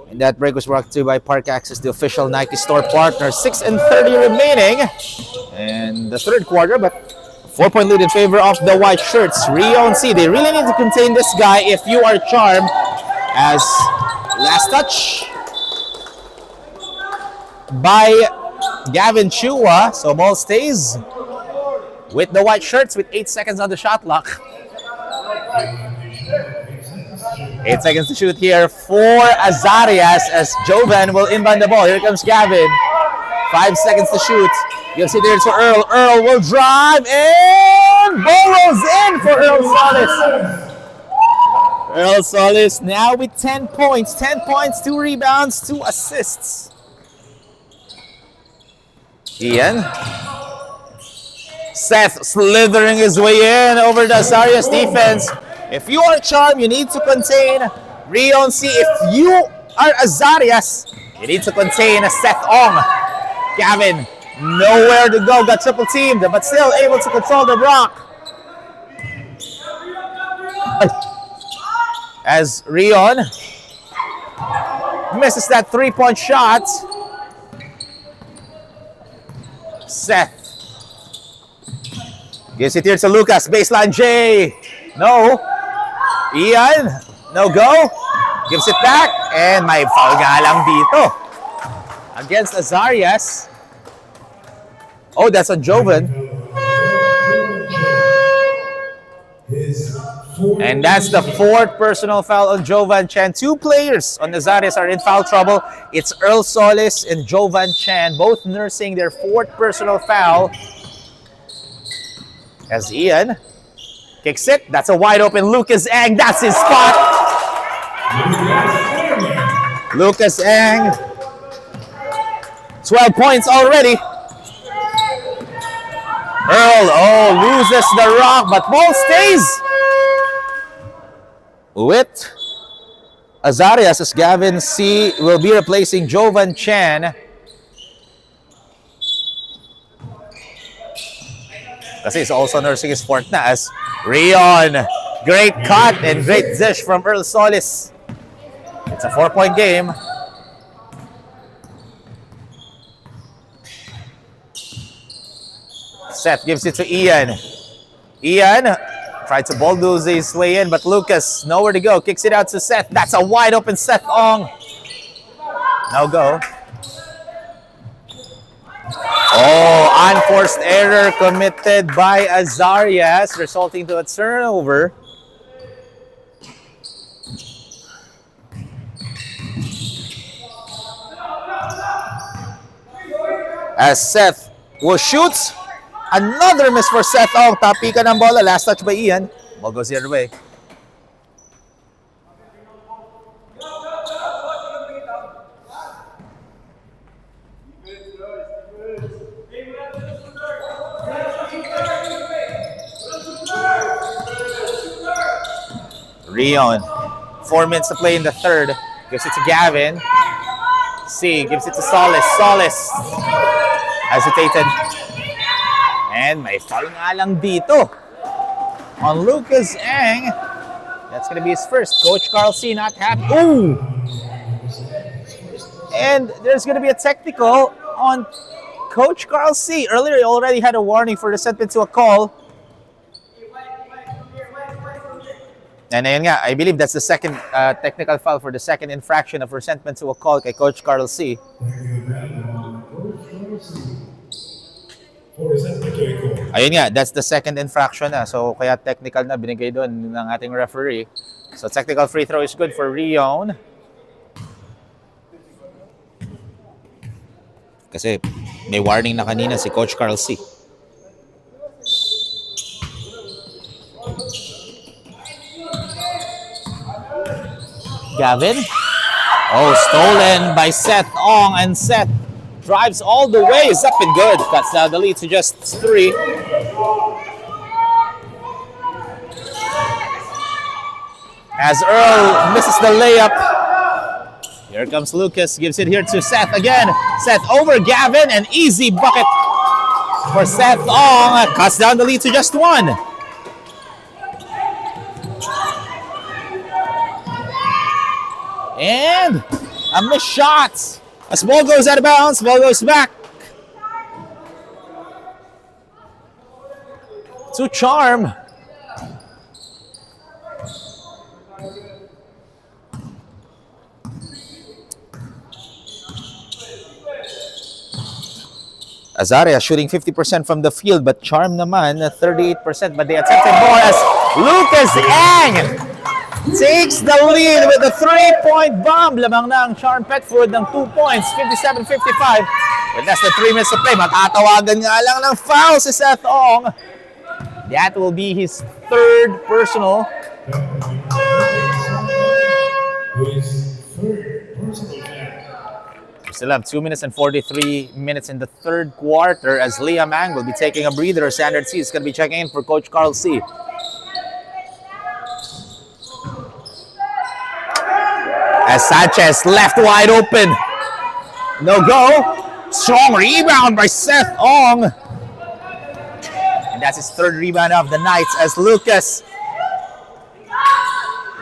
And that break was brought to you by Park Access, the official Nike Store partner. 6 and 30 remaining in the third quarter, but 4-point lead in favor of the white shirts. Rion C. They really need to contain this guy if you are Charm. As last touch by Gavin Chua. So ball stays with the white shirts with 8 seconds on the shot clock. 8 seconds to shoot here for Azarias as Jovan will inbound the ball. Here comes Gavin. 5 seconds to shoot. Gives it there to Earl. Earl will drive and ball rolls in for Earl Solis. Earl Solis now with 10 points. 10 points, 2 rebounds, 2 assists. Ian. Seth slithering his way in over the Azarias defense. If you are Charm, you need to contain Rion C. If you are Azarias, you need to contain Seth Ong. Gavin, nowhere to go, got triple teamed, but still able to control the rock. As Rion misses that 3-point shot. Seth gives it here to Lucas, baseline J. No. Ian, no go. Gives it back. And may foul nga lang dito. Against Azarias. Oh, that's on Jovan. And that's the 4th personal foul on Jovan Chan. 2 players on Azarias are in foul trouble. It's Earl Solis and Jovan Chan, both nursing their 4th personal foul. As Ian kicks it. That's a wide open Lucas Ang. That's his spot. Lucas Ang. 12 points already. Earl, loses the rock, but ball stays with Azarias as Gavin C. will be replacing Jovan Chan. Kasi he's also nursing his fork na as Rion. Great cut and great dish from Earl Solis. It's a 4-point game. Seth gives it to Ian. Ian tried to bulldoze his way in, but Lucas, nowhere to go. Kicks it out to Seth. That's a wide open Seth Ong. No go. Oh, unforced error committed by Azarias, resulting to a turnover. As Seth will shoot. Another miss for Seth Ong. Tapika ng bola. Last touch by Ian. Ball goes the other way. Rion. 4 minutes to play in the third. Gives it to Gavin. C gives it to Solis. Solis hesitated. And may foul nga lang dito on Lucas Ang. That's going to be his first. Coach Carl C not happy. Ooh! And there's going to be a technical on Coach Carl C. Earlier, he already had a warning for the sentence to a call. And ayun nga, I believe that's the second technical foul for the second infraction of resentment to a call kay Coach Carl C. Ayun nga, that's the second infraction na. So, kaya technical na binigay doon ng ating referee. So, technical free throw is good for Rion. Kasi may warning na kanina si Coach Carl C. Gavin. Oh, stolen by Seth Ong, and Seth drives all the way, is up and good. Cuts down the lead to just 3. As Earl misses the layup. Here comes Lucas, gives it here to Seth again. Seth over Gavin, an easy bucket for Seth Ong. Cuts down the lead to just 1. And a missed shot. As ball goes out of bounds, ball goes back to Charm. Azarias shooting 50% from the field, but Charm naman 38%. But they attempted more as Lucas Ang takes the lead with a 3-point bomb. Lamang na ang Charm Pet Food ng 2 points, 57-55. With less than 3 minutes to play, matatawagan nga lang ng foul si Seth Ong. That will be his 3rd personal. We still have 2 minutes and 43 minutes in the 3rd quarter as Liam Ang will be taking a breather. Standard C is going to be checking in for Coach Carl C. As Sanchez left wide open. No go. Strong rebound by Seth Ong. And that's his 3rd rebound of the night as Lucas.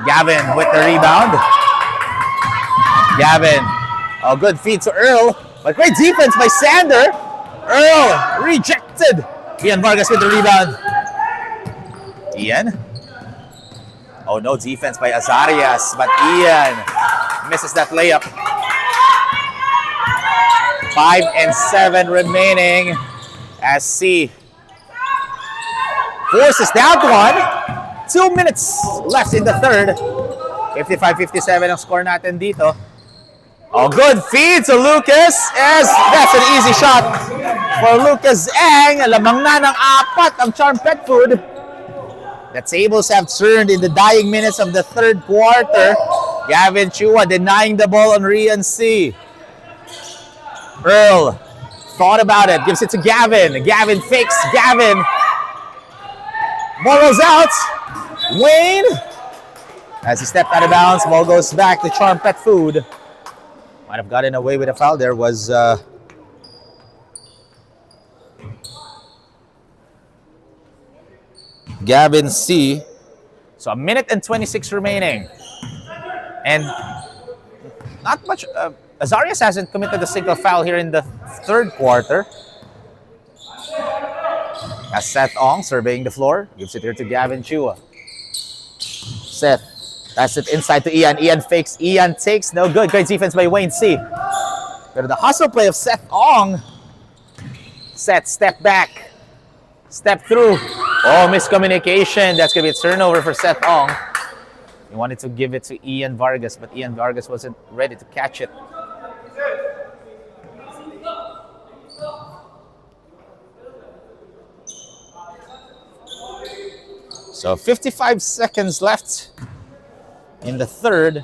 Gavin with the rebound. Gavin. Oh, good feed to Earl. But great defense by Sander. Earl rejected. Ian Vargas with the rebound. Ian. Oh, no defense by Azarias. But Ian misses that layup. 5 and 7 remaining as C forces that one. 2 minutes left in the 3rd. 55-57 ang score natin dito. Oh, good feed to Lucas as that's an easy shot for Lucas Ang. Lamang na ng 4 ang Charm Pet Food. The tables have turned in the dying minutes of the 3rd quarter. Gavin Chua denying the ball on Rian C. Earl thought about it, gives it to Gavin. Gavin fakes. Gavin. Ball goes out. Wayne. As he stepped out of bounds, ball goes back to Charm Pet Food. Might have gotten away with a foul there was... Gavin C. So 1:26 remaining. And not much. Azarias hasn't committed a single foul here in the third quarter. As Seth Ong surveying the floor, gives it here to Gavin Chua. Seth, that's it inside to Ian. Ian fakes. Ian takes. No good. Great defense by Wayne C. But the hustle play of Seth Ong. Seth, step back. Step through. Oh, miscommunication. That's going to be a turnover for Seth Ong. He wanted to give it to Ian Vargas, but Ian Vargas wasn't ready to catch it. So 55 seconds left in the third.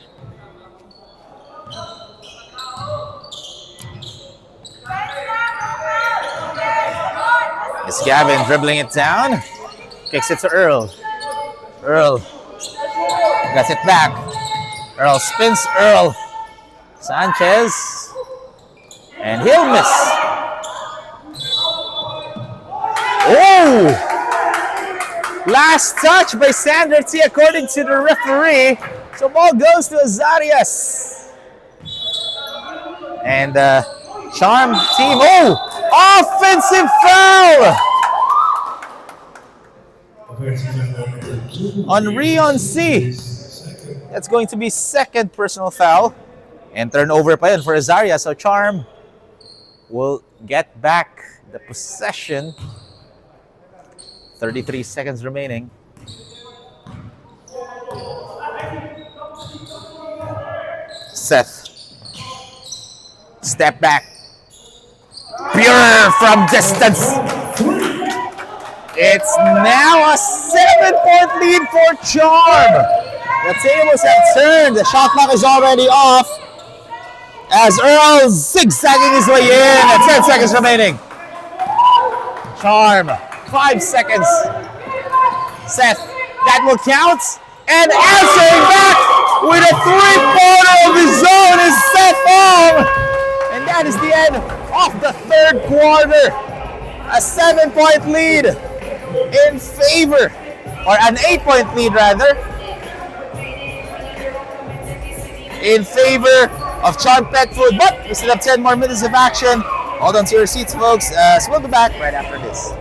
It's Gavin dribbling it down. Kicks it to Earl. Earl gets it back. Earl spins. Earl Sanchez. And he'll miss. Oh! Last touch by Sander T according to the referee. So ball goes to Azarias. And Charm team. Oh! Offensive foul! On Rion C. That's going to be second personal foul. And turnover pa yun for Azarias. So Charm will get back the possession. 33 seconds remaining. Seth. Step back. Pure from distance. It's now a 7-point lead for Charm. The tables have turned. The shot clock is already off. As Earl zigzagging his way in at 10 seconds remaining. Charm. 5 seconds. Seth, that will count. And answering back with a three-pointer of his own is Seth Ong. And that is the end of the third quarter. A 7-point lead in favor, or an 8-point lead rather, in favor of Charm Pet Food. But we still have 10 more minutes of action. Hold on to your seats, folks. So we'll be back right after this.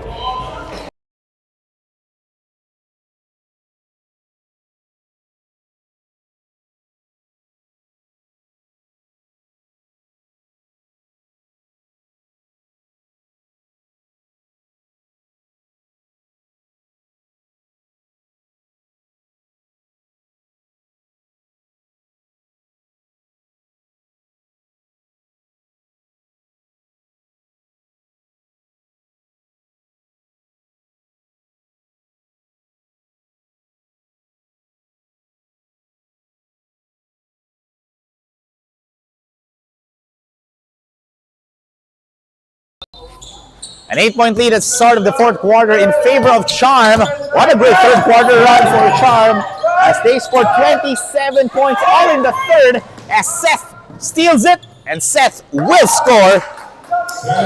An 8-point lead at the start of the fourth quarter in favor of Charm. What a great third quarter run for Charm as they scored 27 points all in the third as Seth steals it and Seth will score.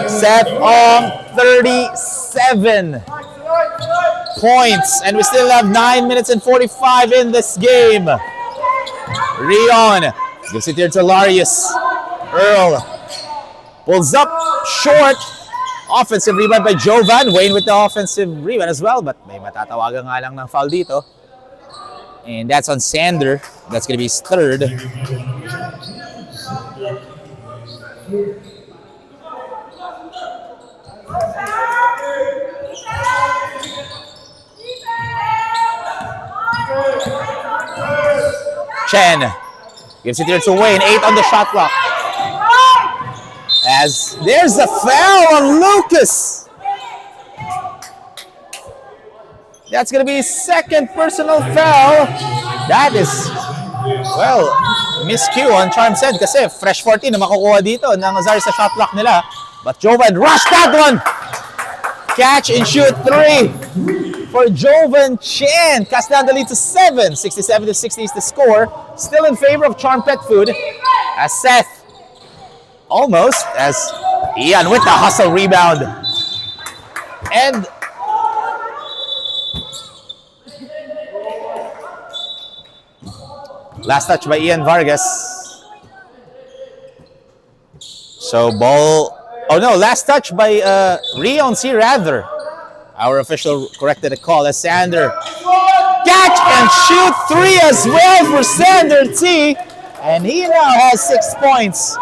Seth on 37 points and we still have 9 minutes and 45 in this game. Rion gives it here to Larius. Earl pulls up short. Offensive rebound by Jovan. Wayne with the offensive rebound as well. But may matatawagan nga lang ng foul dito. And that's on Sander. That's going to be his third. Chen gives it here to Wayne. 8 on the shot clock. As there's a foul on Lucas. That's going to be his second personal foul. That is, well, miscue on Charm said kasi fresh 14 na makukuha dito ng Azarias sa shot clock nila. But Jovan rushed that one. Catch and shoot 3 for Jovan Chen. Cast down the lead to 7. 67-60 is the score. Still in favor of Charm Pet Food as Seth almost as Ian with the hustle rebound. And Last touch by Ian Vargas. So ball... Oh no, last touch by Rion C rather. Our official corrected the call as Sander catch and shoot 3 as well for Sander T. And he now has 6 points.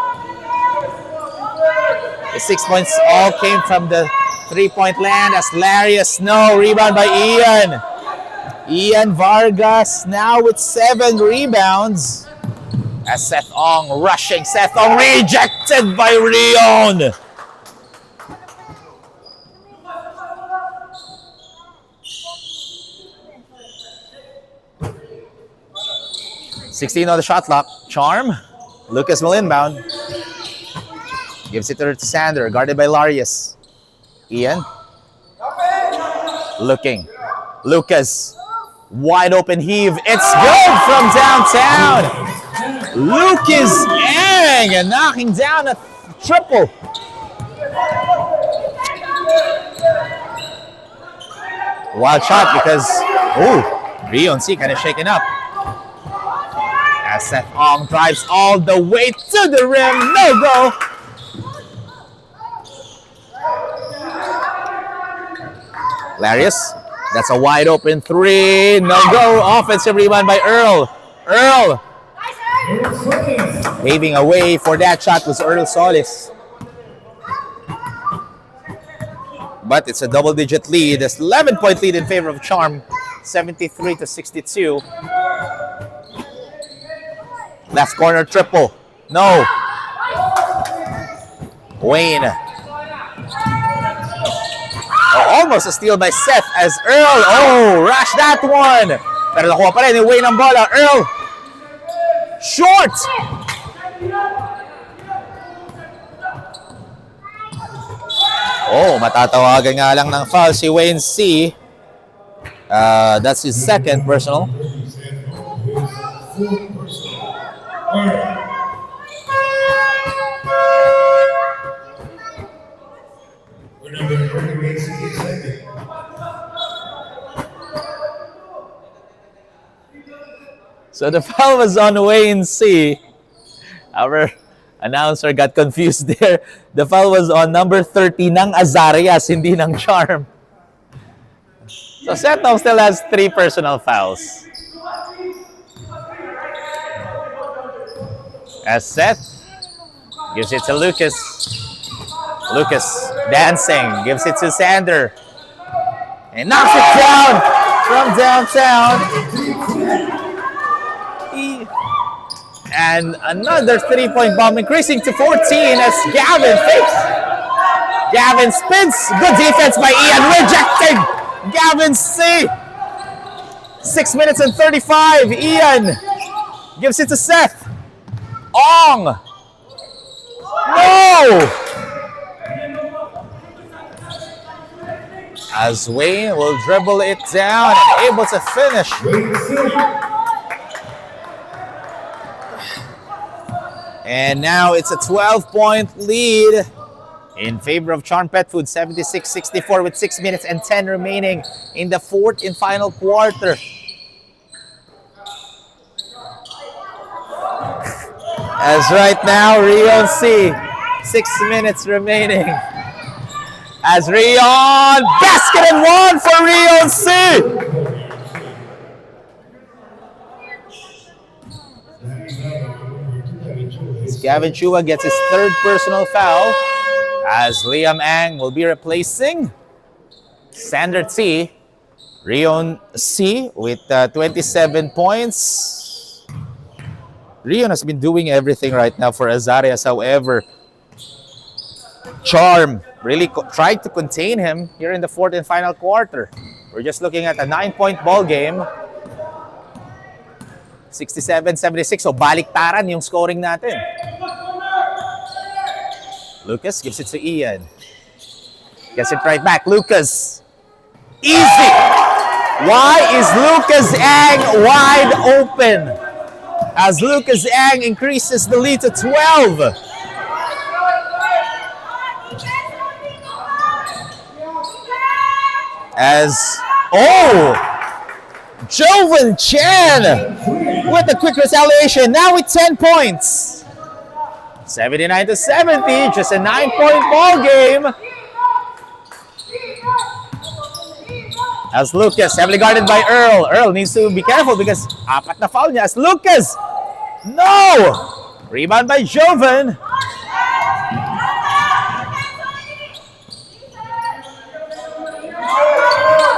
The 6 points all came from the 3-point land as Azarias. No, rebound by Ian. Ian Vargas now with 7 rebounds. As Seth Ong rushing. Seth Ong rejected by Rion. 16 on the shot clock. Charm. Lucas will inbound. Gives it to Sander. Guarded by Azarias. Ian. Looking. Lucas. Wide open heave. It's good from downtown. Lucas Ang knocking down a triple. Wild shot because, Rion C kind of shaken up. As Seth Ong drives all the way to the rim. No go. Azarias. That's a wide open 3. No go. Offensive rebound by Earl. Earl. Paving away for that shot was Earl Solis. But it's a double-digit lead. It's 11-point lead in favor of Charm. 73-62. Left corner triple. No. Wayne. Almost a steal by Seth as Earl. Rush that one. Pero nakuha pa rin ni Wayne ang bola. Earl. Short. Matatawagan nga lang ng foul si Wayne C. That's his second personal. So the foul was on Wayne C. Our announcer got confused there. The foul was on number 30 ng Azarias, hindi ng Charm. So Seth now still has 3 personal fouls. As Seth gives it to Lucas. Lucas dancing, gives it to Sander. And knocks it down from downtown. And another 3-point bomb increasing to 14 as Gavin fakes. Gavin spins. Good defense by Ian. Rejecting Gavin C. 6 minutes and 35. Ian gives it to Seth. Ong. No. As Wayne will dribble it down and able to finish. And now it's a 12-point lead in favor of Charm Pet Food, 76-64 with 6 minutes and 10 remaining in the fourth and final quarter. As right now, Rion C, 6 minutes remaining. As Rion, basket and one for Rion C. Gavin Chua gets his 3rd personal foul as Liam Ang will be replacing Sander T. Rion C with 27 points. Rion has been doing everything right now for Azarias. However, Charm really tried to contain him here in the fourth and final quarter. We're just looking at a 9-point ball game. 67-76. So baliktaran yung scoring natin. Lucas gives it to Ian. Gets it right back. Lucas. Easy. Why is Lucas Ang wide open? As Lucas Ang increases the lead to 12. As, Jovan Chan with a quick retaliation. Now with 10 points. 79 to 70, just a 9-point ball game. As Lucas, heavily guarded by Earl. Earl needs to be careful because apat na foul niya. As Lucas, no! Rebound by Jovan.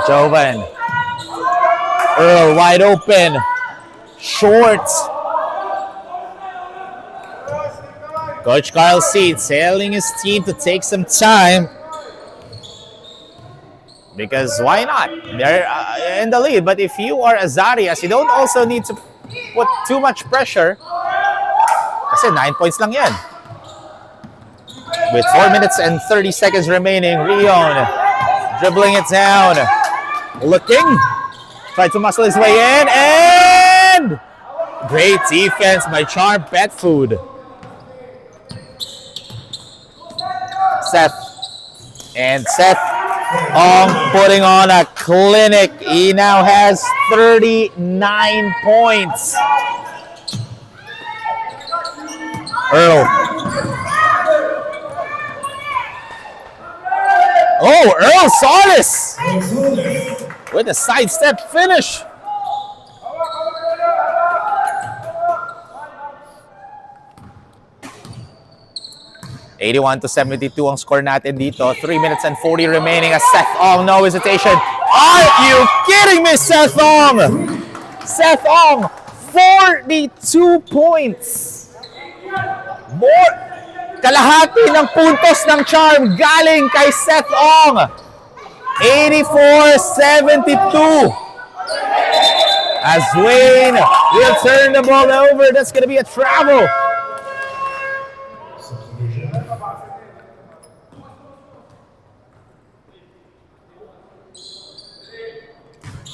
Jovan. Earl wide open. Short. Coach Carl C telling his team to take some time. Because why not? They're in the lead. But if you are Azarias, you don't also need to put too much pressure. Kasi 9 points lang yan. With 4 minutes and 30 seconds remaining, Rion dribbling it down. Looking. Tried to muscle his way in. And great defense by Charm Pet Food. Seth. And Seth putting on a clinic. He now has 39 points. Earl. Oh, Earl Solis with a sidestep finish. $81-72 ang score natin dito. 3 minutes and 40 remaining as Seth Ong, no hesitation. Are you kidding me, Seth Ong? Seth Ong, 42 points. More, kalahati ng puntos ng Charm galing kay Seth Ong. 84-72. As Wayne will turn the ball over. That's going to be a travel.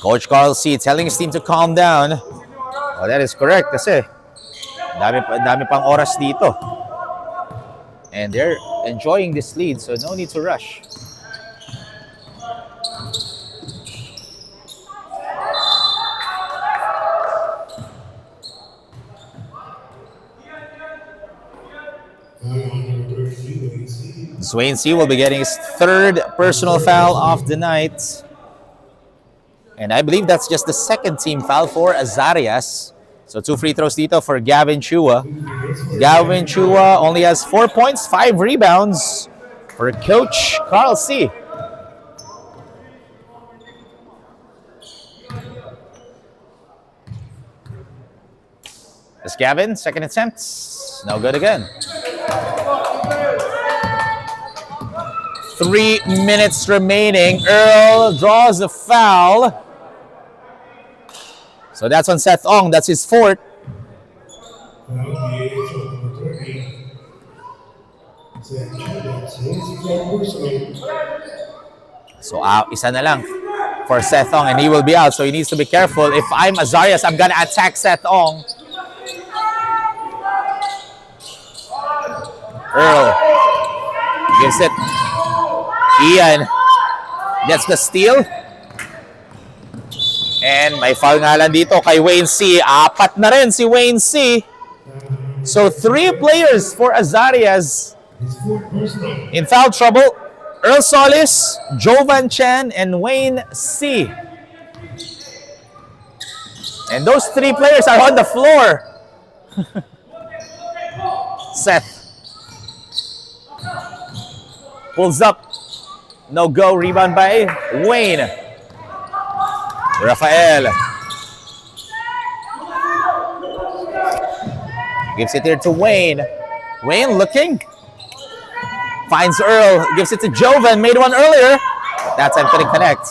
Coach Carl C telling his team to calm down. Oh, that is correct kasi dami pang oras dito. And they're enjoying this lead, so no need to rush. Swain C will be getting his third personal foul of the night. And I believe that's just the second team foul for Azarias. So 2 free throws dito for Gavin Chua. Gavin Chua only has 4 points, 5 rebounds for Coach Carl C. That's Gavin, second attempt. No good again. 3 minutes remaining. Earl draws the foul. So that's on Seth Ong. That's his fourth. So isa na lang for Seth Ong and he will be out. So he needs to be careful. If I'm Azarias, I'm gonna attack Seth Ong. Earl gives it. Ian gets the steal. And may foul nga lang dito kay Wayne C. Apat na rin si Wayne C. So 3 players for Azarias in foul trouble. Earl Solis, Jovan Chan, and Wayne C. And those 3 players are on the floor. Seth pulls up. No go. Rebound by Wayne. Rafael gives it here to Wayne. Wayne looking. Finds Earl. Gives it to Jovan. Made one earlier. But that time couldn't connect.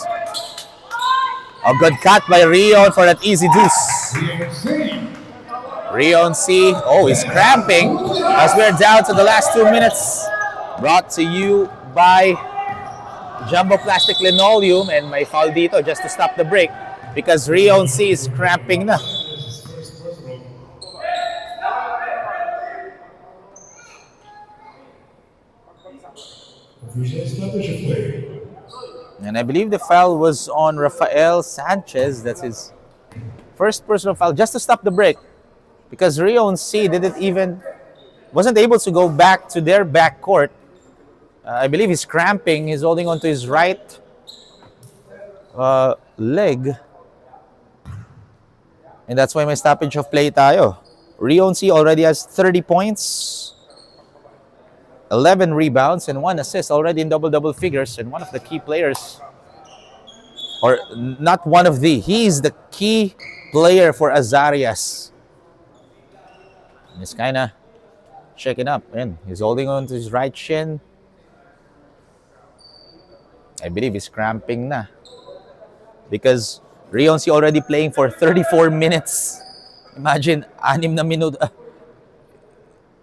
A good cut by Rion for that easy deuce. Rion C. Oh, he's cramping as we're down to the last 2 minutes. Brought to you by Jumbo Plastic Linoleum, and may foul dito just to stop the break because Rion C is cramping na. And I believe the foul was on Rafael Sanchez. That's his First personal foul just to stop the break because Rion C wasn't able to go back to their backcourt. I believe he's cramping. He's holding onto his right leg. And that's why may stoppage of play tayo. Rion C already has 30 points, 11 rebounds, and 1 assist, already in double-double figures. And one of the key players, or not one of the, he's the key player for Azarias. And he's kind of shaking up. And he's holding on to his right shin. I believe he's cramping na. Because Rion C already playing for 34 minutes. Imagine, 6 na minuto.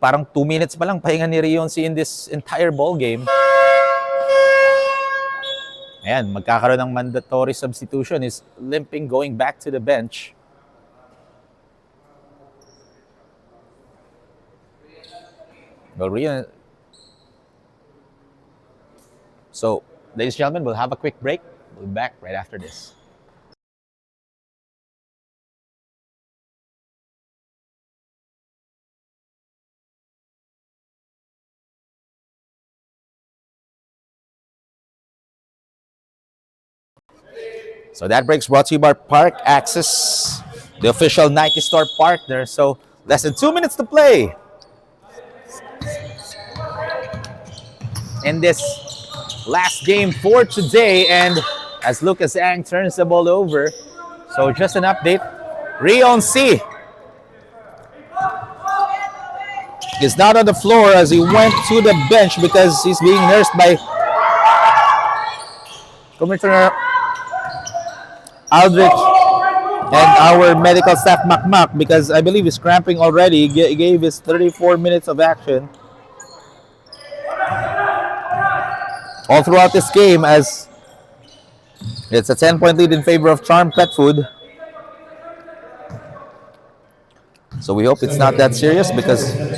Parang 2 minutes pa lang pahinga ni Rion C in this entire ball game. Ayan, magkakaroon ng mandatory substitution. Is limping, going back to the bench. Well, Rion. So, ladies and gentlemen, we'll have a quick break. We'll be back right after this. So that break's brought to you by Park Access, the official Nike Store partner. So less than 2 minutes to play in this last game for today. And as Lucas Ang turns the ball over, so just an update, Rion C is not on the floor as he went to the bench because he's being nursed by Commissioner Aldrich and our medical staff Makmak, because I believe he's cramping already. He gave his 34 minutes of action all throughout this game, as it's a 10-point lead in favor of Charm Pet Food. So we hope it's not that serious, because he's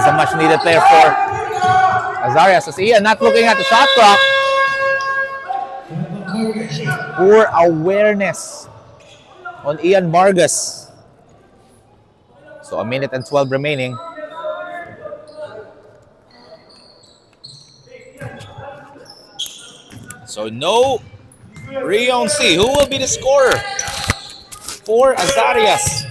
a much needed player for Azarias. As Ian not looking at the shot clock. Poor awareness on Ian Vargas. So 1 minute and 12 remaining. So no Rion C. Who will be the scorer for Azarias?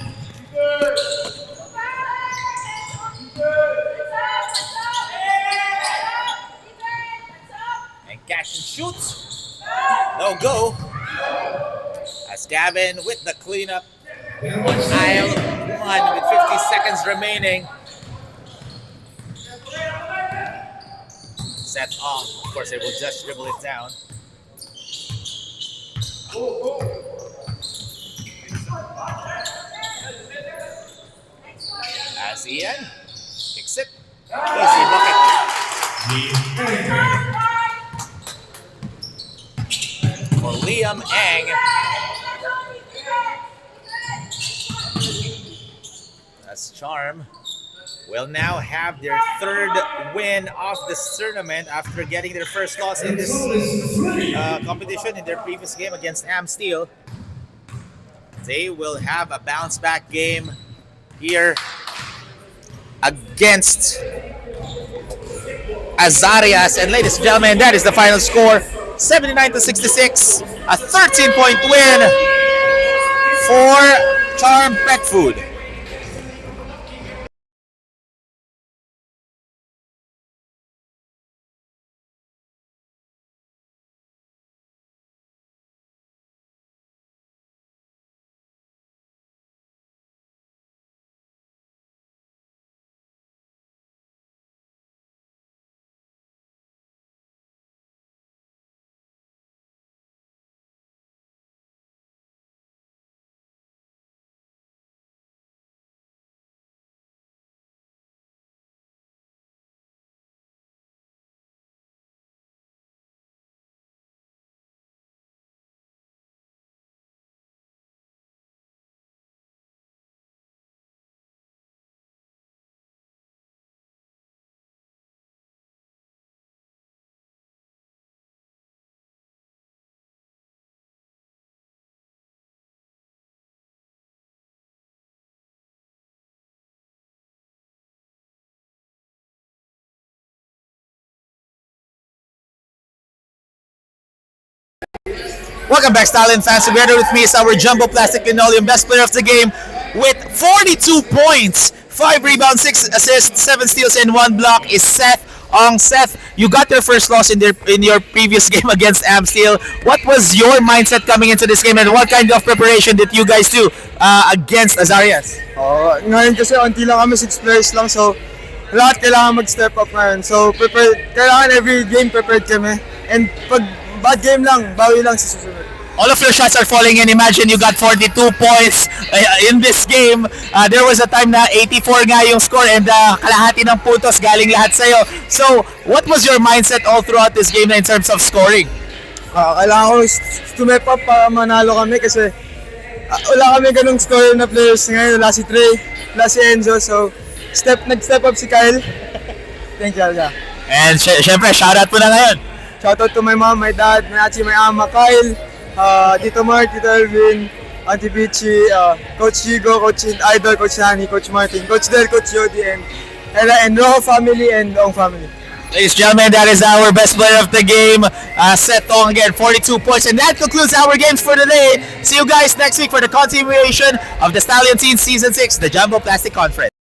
Catch and shoot. No go. As Gavin with the cleanup. Aisle 1 with 50 seconds remaining. Set off. Of course, they will just dribble it down. As Ian kicks it. Easy bucket. For Liam Ang. As Charm will now have their third win of this tournament after getting their first loss in this competition in their previous game against Am Steel. They will have a bounce back game here against Azarias. And ladies and gentlemen, that is the final score. 79-66, a 13-point win for Charm Pet Food. Welcome back, Stallion fans. Together with me is our Jumbo Plastic Linoleum best player of the game with 42 points, 5 rebounds, 6 assists, 7 steals, and 1 block is Seth. Seth, you got your first loss in your previous game against Amsteel. What was your mindset coming into this game, and what kind of preparation did you guys do against Azarias? Ngayon kasi onti lang kami, 6 players lang, so lahat kailangan mag-step up ngayon. So kailangan every game prepared kami. And pag bad game lang, bawi lang sa susunod. All of your shots are falling in. Imagine you got 42 points in this game. There was a time na 84 nga yung score and kalahati ng puntos galing lahat sa'yo. So, what was your mindset all throughout this game in terms of scoring? Kailangan ko tumep up para manalo kami kasi wala kami ganung score na players ngayon. Wala si Trey, wala si Enzo. So, nag-step up si Kyle. Thank you, Alga. And syempre, shoutout po na ngayon. Shoutout to my mom, my dad, my achi, my ama, Kyle, Tito Mark, Tito Elvin, Auntie Bichi, Coach Chigo, Coach Idol, Coach Hani, Coach Martin, Coach Del, Coach Jody, and Rojo family and Ong family. Ladies and gentlemen, that is our best player of the game, Seth Ong again, 42 points. And that concludes our games for today. See you guys next week for the continuation of the Stallion Team Season 6, the Jumbo Plastic Conference.